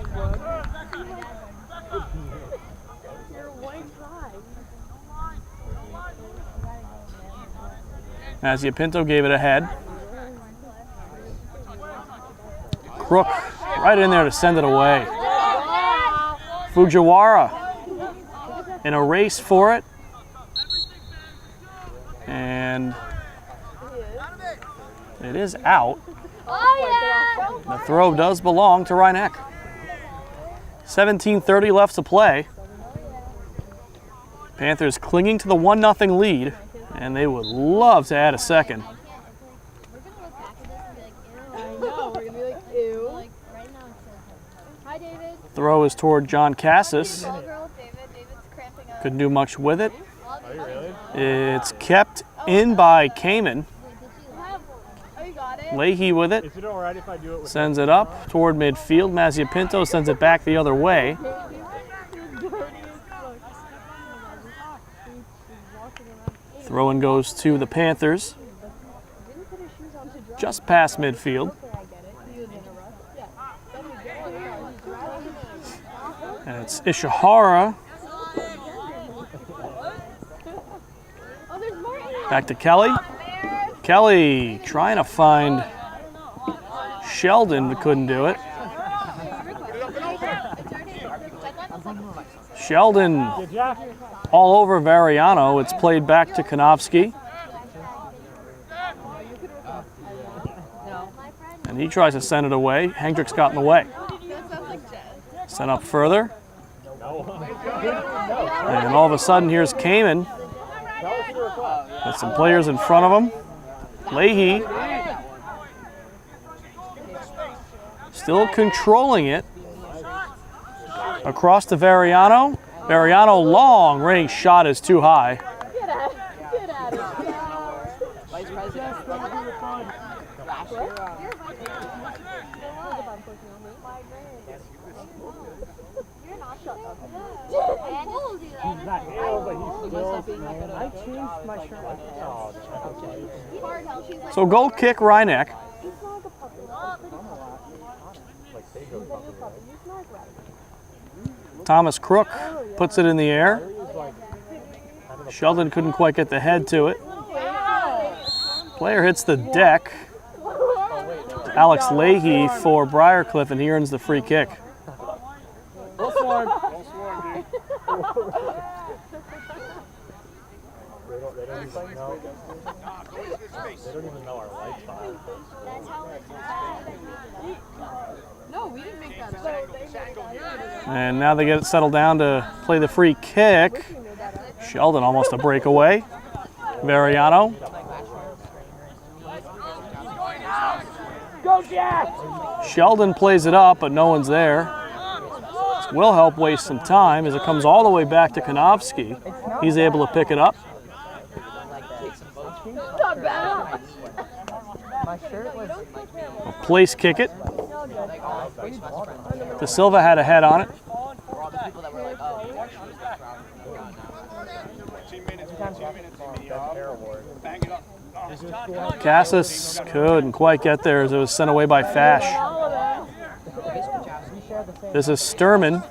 Mazia Pinto gave it a head. Crook right in there to send it away. Fujiwara in a race for it. And it is out. The throw does belong to Rhinebeck. 17:30 left to play. Panthers clinging to the 1-0 lead, and they would love to add a second. Throw is toward John Cassis. Couldn't do much with it. It's kept in by Kamen. Leahy with it. Sends it up toward midfield. Mazia Pinto sends it back the other way. Throw-in goes to the Panthers. Just past midfield. And it's Ishihara. Back to Kelly. Kelly trying to find Sheldon, but couldn't do it. Sheldon all over Variano. It's played back to Konofsky. And he tries to send it away. Hendricks got in the way. Sent up further. And all of a sudden, here's Kamen with some players in front of him. Leahy still controlling it. Across to Variano. Variano, long range shot is too high. So goal kick, Rhinebeck. Thomas Crook puts it in the air. Sheldon couldn't quite get the head to it. Player hits the deck. Alex Leahy for Briarcliff, and he earns the free kick. And now they get it settled down to play the free kick. Sheldon almost a breakaway. Variano. Sheldon plays it up, but no one's there. This will help waste some time as it comes all the way back to Konofsky. He's able to pick it up. A place kick it. De Silva had a head on it. Cassis couldn't quite get there as it was sent away by Fash. This is Sturman.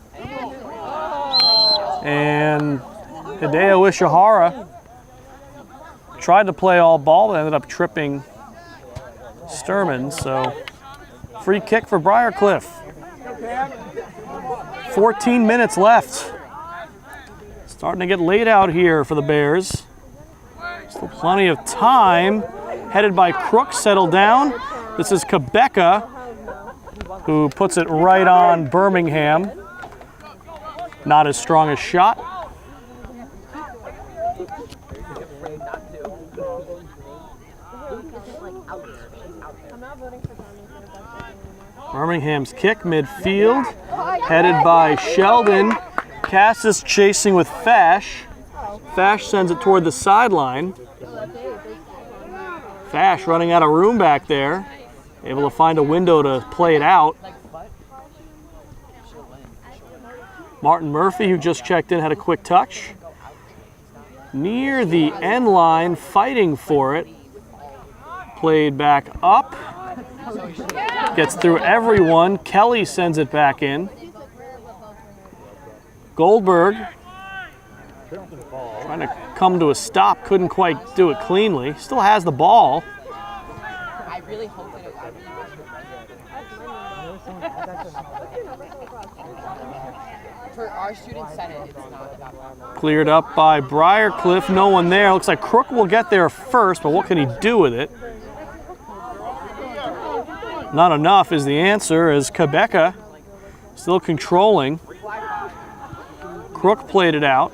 And Hideo Ishihara tried to play all ball, but ended up tripping Sturman. So free kick for Briarcliff. 14 minutes left. Starting to get late out here for the Bears. Still plenty of time. Headed by Crook, settled down. This is Quebeca, who puts it right on Birmingham. Not as strong a shot. Birmingham's kick midfield, headed by Sheldon. Cassis chasing with Fash. Fash sends it toward the sideline. Fash running out of room back there. Able to find a window to play it out. Martin Murphy, who just checked in, had a quick touch. Near the end line, fighting for it. Played back up. Gets through everyone. Kelly sends it back in. Goldberg trying to come to a stop. Couldn't quite do it cleanly. Still has the ball. For our students said it, it's not. Cleared up by Briarcliff. No one there. Looks like Crook will get there first, but what can he do with it? Not enough is the answer, as Quebeca still controlling. Crook played it out.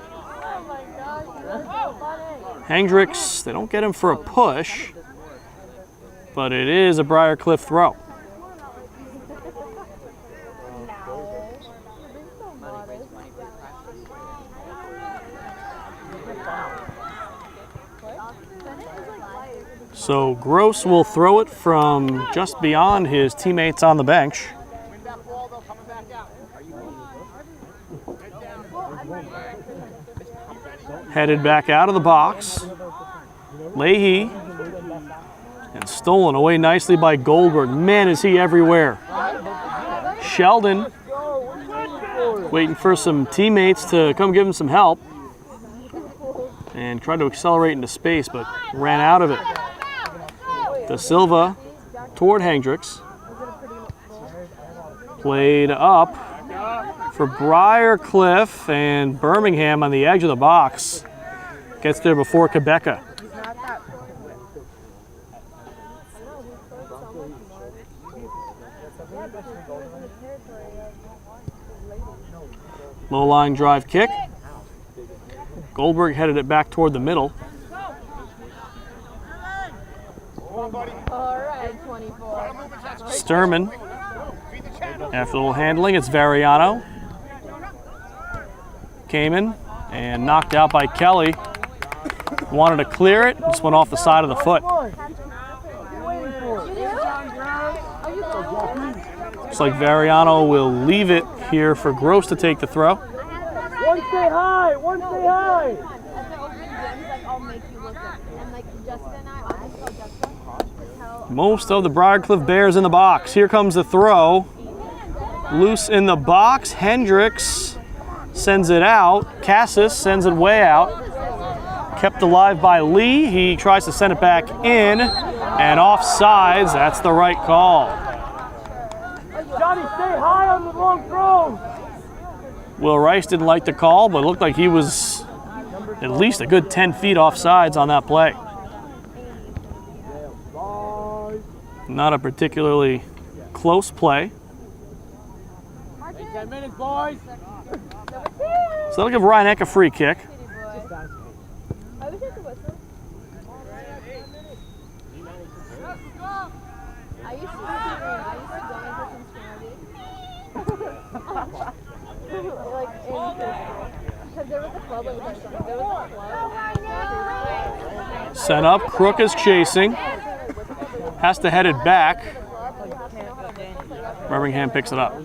Hendricks, they don't get him for a push, but it is a Briarcliff throw. So Gross will throw it from just beyond his teammates on the bench. Headed back out of the box. Leahy. And stolen away nicely by Goldberg. Man, is he everywhere. Sheldon waiting for some teammates to come give him some help. And tried to accelerate into space, but ran out of it. Da Silva toward Hendricks. Played up for Briarcliff, and Birmingham on the edge of the box. Gets there before Quebeca. Low line drive kick. Goldberg headed it back toward the middle. All right, 24. Sturman. After a little handling, it's Variano. Came in and knocked out by Kelly. Wanted to clear it, just went off the side of the foot. Looks like Variano will leave it here for Gross to take the throw. One stay high, one stay high. As they're over in gyms, like, I'll make you look up. And like Justin and I, I'll just tell Justin to tell. Most of the Briarcliff Bears in the box. Here comes the throw. Loose in the box. Hendricks sends it out. Cassis sends it way out. Kept alive by Lee. He tries to send it back in. And offsides. That's the right call. Johnny, stay high on the long throw. Will Rice didn't like the call, but it looked like he was at least a good 10 feet offsides on that play. Not a particularly close play. 10 minutes, boys. So that'll give Ryan Eck a free kick. I wish I could whistle. I used to go into like in because there was a club that was like there was a club. Sent up, Crook is chasing. Has to head it back. Birmingham picks it up.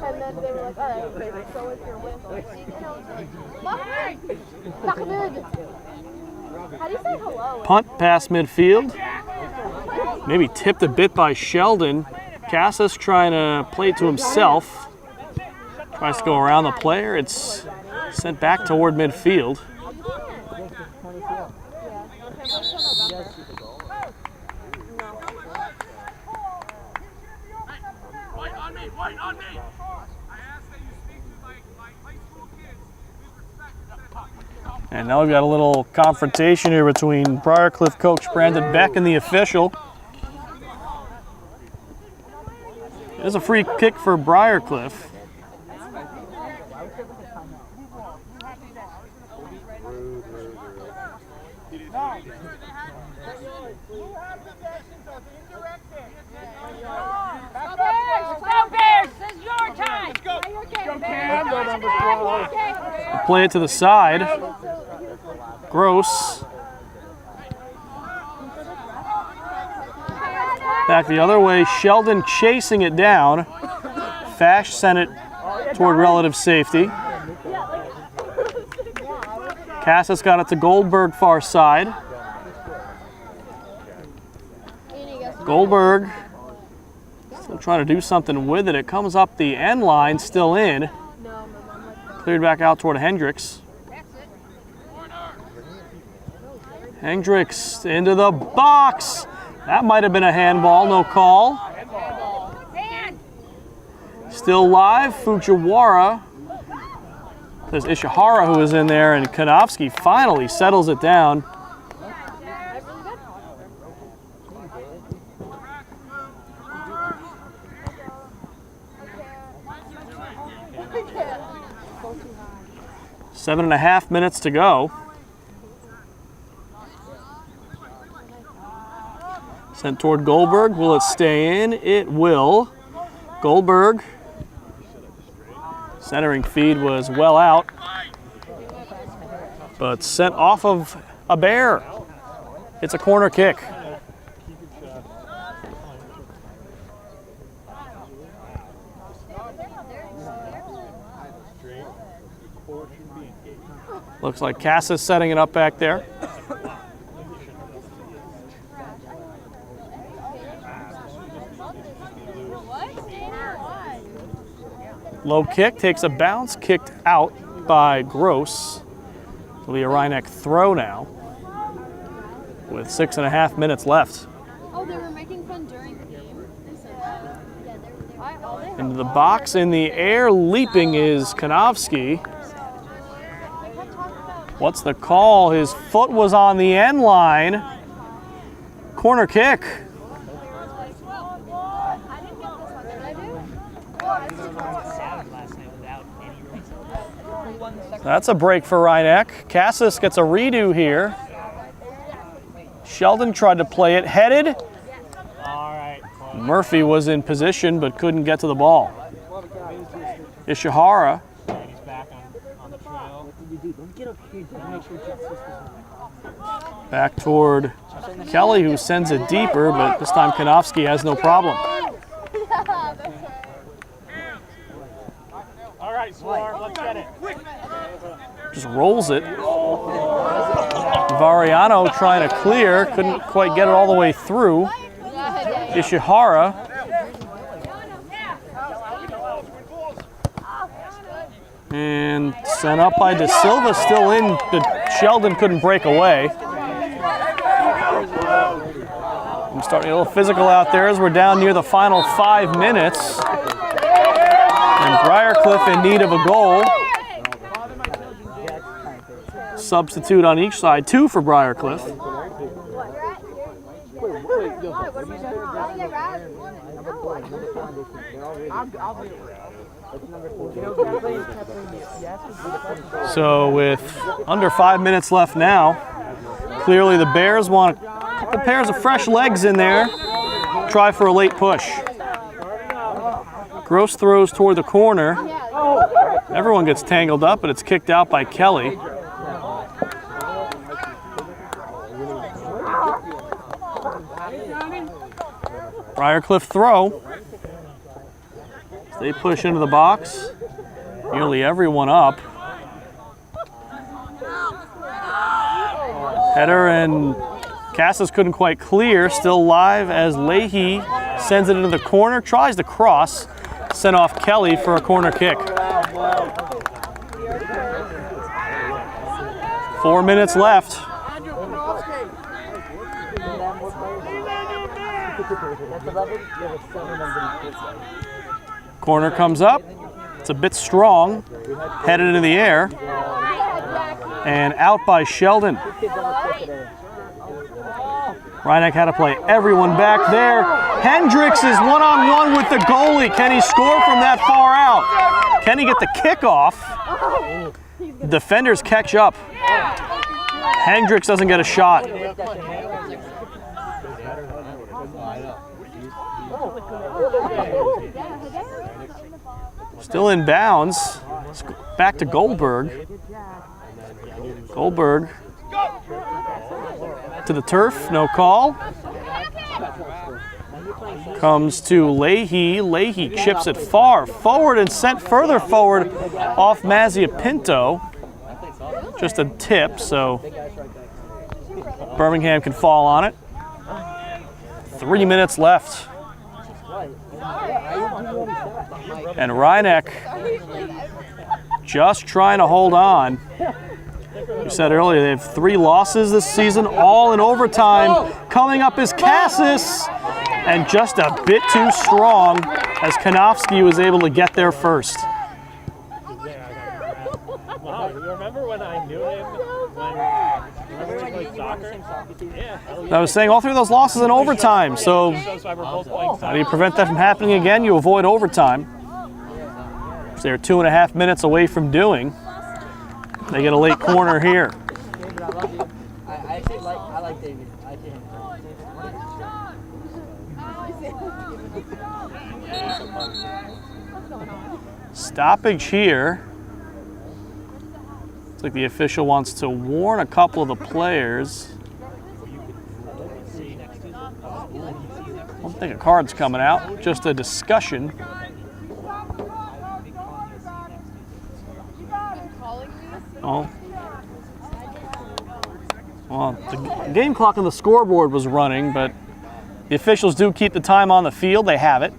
And then they were like, all right, so it's your whistle. How do you say hello? Punt past midfield. Maybe tipped a bit by Sheldon. Cassis trying to play it to himself. Tries to go around the player. It's sent back toward midfield. And now we've got a little confrontation here between Briarcliff coach Brandon Beck and the official. There's a free kick for Briarcliff. Play it to the side. Gross. Back the other way. Sheldon chasing it down. Fash sent it toward relative safety. Cassis got it to Goldberg far side. Goldberg still trying to do something with it. It comes up the end line, still in. Cleared back out toward Hendricks. Hendricks into the box. That might have been a handball, no call. Still live, Fujiwara. There's Ishihara who is in there, and Konofsky finally settles it down. Seven and a half minutes to go. Sent toward Goldberg. Will it stay in? It will. Goldberg. Centering feed was well out, but sent off of a bear. It's a corner kick. Looks like Cassis setting it up back there. Low kick, takes a bounce, kicked out by Gross. It'll be a Rhineck throw now with 6.5 minutes left. Oh, they were making fun during the game? They said that. Into the box, in the air, leaping is Konofsky. What's the call? His foot was on the end line. Corner kick. That's a break for Rhineck. Cassis gets a redo here. Sheldon tried to play it, headed. Murphy was in position but couldn't get to the ball. Ishihara. Back toward Kelly, who sends it deeper, but this time Konofsky has no problem. All right, Swarm, let's get it. Just rolls it. Variano trying to clear, couldn't quite get it all the way through. Ishihara. And sent up by De Silva, still in, but Sheldon couldn't break away. I'm starting a little physical out there as we're down near the final 5 minutes. And Briarcliff in need of a goal. Substitute on each side, 2 for Briarcliff. So with under 5 minutes left now, clearly the Bears want a couple pairs of fresh legs in there. Try for a late push. Gross throws toward the corner. Everyone gets tangled up, but it's kicked out by Kelly. Briarcliff throw. They push into the box. Nearly everyone up. Header and Cassis couldn't quite clear. Still live as Leahy sends it into the corner. Tries to cross. Sent off Kelly for a corner kick. 4 minutes left. Corner comes up. It's a bit strong. Headed into the air. And out by Sheldon. Rhineck had to play everyone back there. Hendricks is one-on-one with the goalie. Can he score from that far out? Can he get the kickoff? Defenders catch up. Hendricks doesn't get a shot. Still in bounds. Back to Goldberg. Goldberg to the turf, no call. Comes to Leahy. Leahy chips it far forward and sent further forward off Mazia Pinto. Just a tip, so Birmingham can fall on it. 3 minutes left. And Rhineck just trying to hold on. You said earlier they have 3 losses this season, all in overtime. Coming up is Cassis, and just a bit too strong as Konofsky was able to get there first. Wow, you remember when I knew him when we played soccer? Yeah. I was saying all 3 of those losses in overtime, so how do you prevent that from happening again? You avoid overtime. Which they're 2.5 minutes away from doing. They get a late corner here. David, I love you. I actually like David. I like him. Stoppage here. Looks like the official wants to warn a couple of the players. I don't think a card's coming out, just a discussion. Oh. Well, the game clock on the scoreboard was running, but the officials do keep the time on the field. They have it.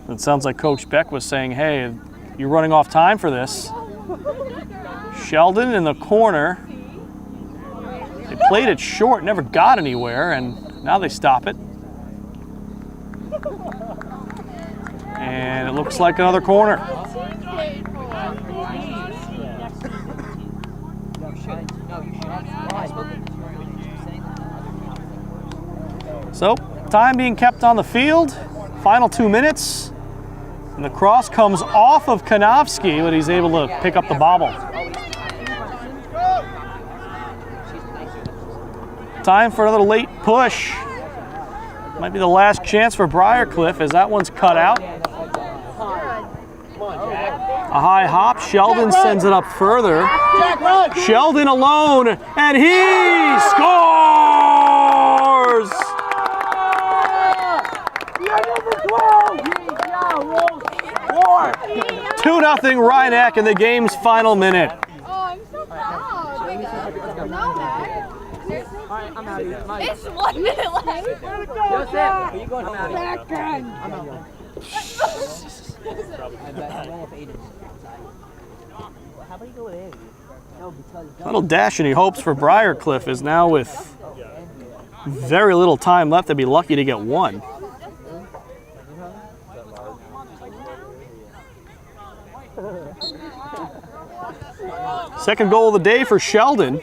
It sounds like Coach Beck was saying, hey, you're running off time for this. Sheldon in the corner. They played it short, never got anywhere, and now they stop it. And it looks like another corner. So, time being kept on the field. Final 2 minutes. And the cross comes off of Konofsky, but he's able to pick up the bobble. Time for another late push. Might be the last chance for Briarcliff as that one's cut out. A high hop. Sheldon sends it up further. Sheldon alone, and he scores! 2-0 Rhinebeck in the game's final minute. Oh, I'm so proud. No, Mac. I'm out. It's 1 minute left. Joseph, are you going home? I'm out. How about you go with Andy? No, because Little dash and he hopes for Briarcliff is now with very little time left. They'd be lucky to get one. Second goal of the day for Sheldon.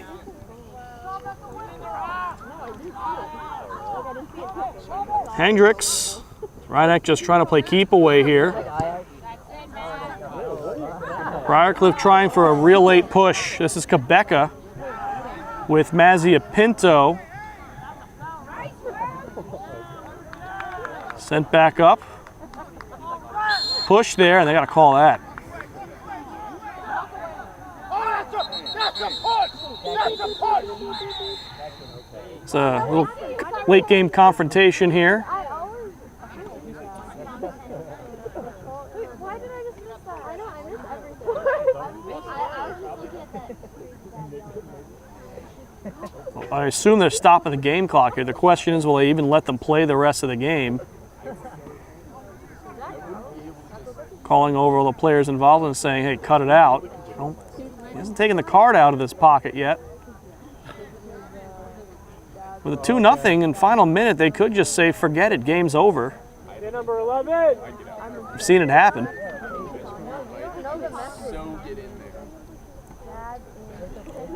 Hendricks. Rhinebeck just trying to play keep away here. Briarcliff trying for a real late push. This is Quebeca with Mazia Pinto. Sent back up. Push there, and they got to call that. It's a little late game confrontation here. Why did I just miss that? I know, I miss everything. I assume they're stopping the game clock here. The question is, will they even let them play the rest of the game? Calling over all the players involved and saying, hey, cut it out. Well, he hasn't taken the card out of his pocket yet. With a 2-0 in final minute, they could just say, forget it, game's over. Number 11. We've seen it happen.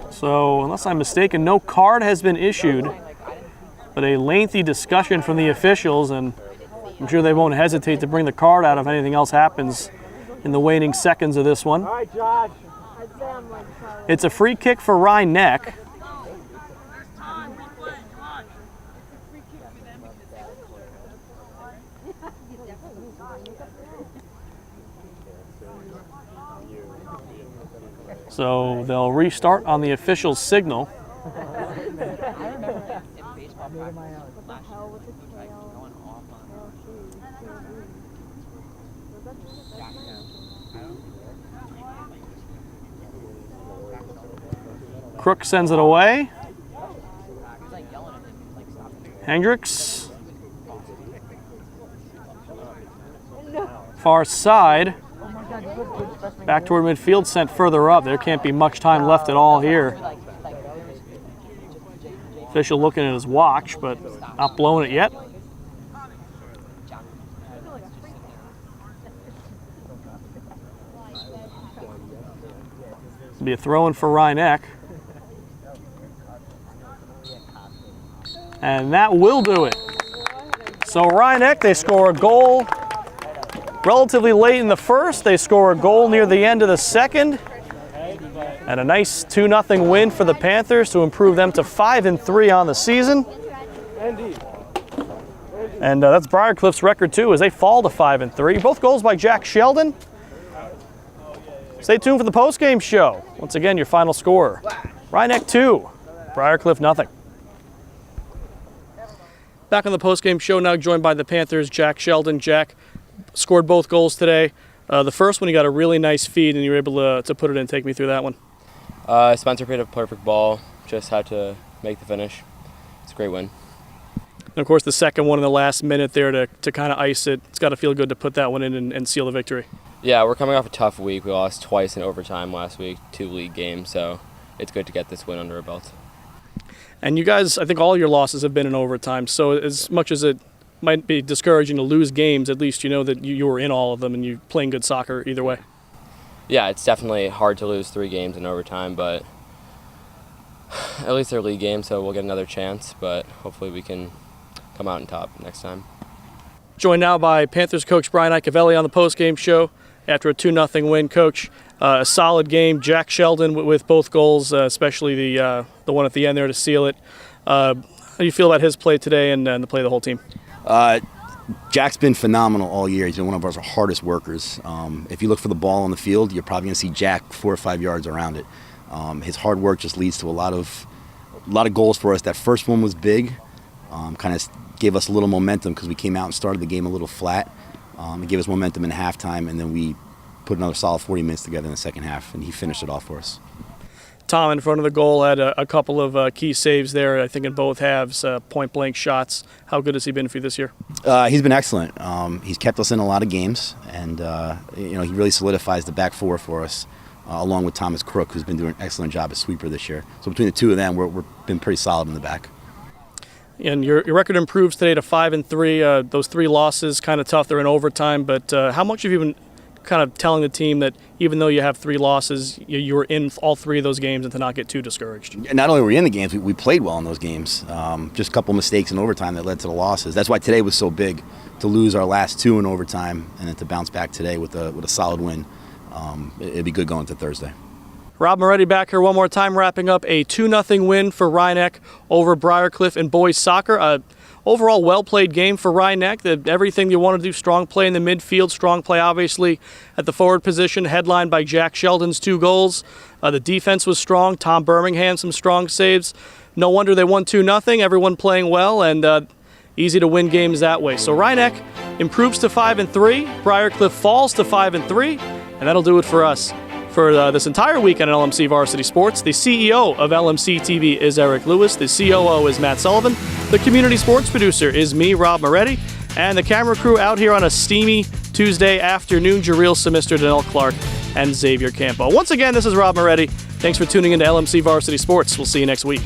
So, unless I'm mistaken, no card has been issued, but a lengthy discussion from the officials, and I'm sure they won't hesitate to bring the card out if anything else happens in the waning seconds of this one. All right, Josh. It's a free kick for Rhinebeck. So they'll restart on the official signal. Crook sends it away. Hendricks. Far side. Back toward midfield, sent further up. There can't be much time left at all here. Official looking at his watch, but not blowing it yet. It'll be a throw-in for Rhinebeck. And that will do it. So Rhinebeck, they score a goal relatively late in the first. They score a goal near the end of the second. And a nice 2-0 win for the Panthers to improve them to 5-3 on the season. And that's Briarcliff's record too, as they fall to 5-3. Both goals by Jack Sheldon. Stay tuned for the postgame show. Once again, your final score: Rhinebeck 2, Briarcliff 0. Back on the postgame show now, joined by the Panthers' Jack Sheldon. Jack scored both goals today. The first one, you got a really nice feed, and you were able to put it in. Take me through that one. Spencer played a perfect ball. Just had to make the finish. It's a great win. And of course, the second one in the last minute there to kind of ice it. It's got to feel good to put that one in and seal the victory. Yeah, we're coming off a tough week. We lost twice in overtime last week, 2 league games, so it's good to get this win under our belt. And you guys, I think all your losses have been in overtime, so as much as it might be discouraging to lose games, at least you know that you were in all of them and you're playing good soccer either way. Yeah, it's definitely hard to lose 3 games in overtime, but at least they're league games, so we'll get another chance, but hopefully we can come out on top next time. Joined now by Panthers coach Brian Iacovelli on the postgame show after a 2-0 win. Coach, a solid game. Jack Sheldon with both goals, especially the one at the end there to seal it. How do you feel about his play today and the play of the whole team? Jack's been phenomenal all year. He's been one of our hardest workers. If you look for the ball on the field, you're probably going to see Jack 4 or 5 yards around it. His hard work just leads to a lot of goals for us. That first one was big, kind of gave us a little momentum because we came out and started the game a little flat. It gave us momentum in halftime, and then we put another solid 40 minutes together in the second half, and he finished it off for us. Tom in front of the goal had a couple of key saves there, I think in both halves, point-blank shots. How good has he been for you this year? He's been excellent. He's kept us in a lot of games, and he really solidifies the back four for us, along with Thomas Crook, who's been doing an excellent job as sweeper this year. So between the two of them, we've been pretty solid in the back. And your record improves today to 5-3. Those 3 losses, kind of tough. They're in overtime, but how much have you been kind of telling the team that even though you have 3 losses, you were in all 3 of those games and to not get too discouraged? Not only were we in the games, we played well in those games. Just a couple mistakes in overtime that led to the losses. That's why today was so big, to lose our last 2 in overtime and then to bounce back today with a solid win. It'd be good going to Thursday. Rob Moretti back here one more time, wrapping up a 2-0 win for Rhinebeck over Briarcliff in boys soccer. Overall well-played game for Rhinebeck. Everything you want to do, strong play in the midfield, strong play obviously at the forward position, headlined by Jack Sheldon's 2 goals. The defense was strong. Tom Birmingham, some strong saves. No wonder they won 2-0. Everyone playing well and easy to win games that way. So Rhinebeck improves to 5-3. Briarcliff falls to 5-3. And that'll do it for us. For this entire weekend on LMC Varsity Sports, the CEO of LMC TV is Eric Lewis, the COO is Matt Sullivan, the community sports producer is me, Rob Moretti, and the camera crew out here on a steamy Tuesday afternoon, Jareel Semister, Danelle Clark, and Xavier Campo. Once again, this is Rob Moretti. Thanks for tuning into LMC Varsity Sports. We'll see you next week.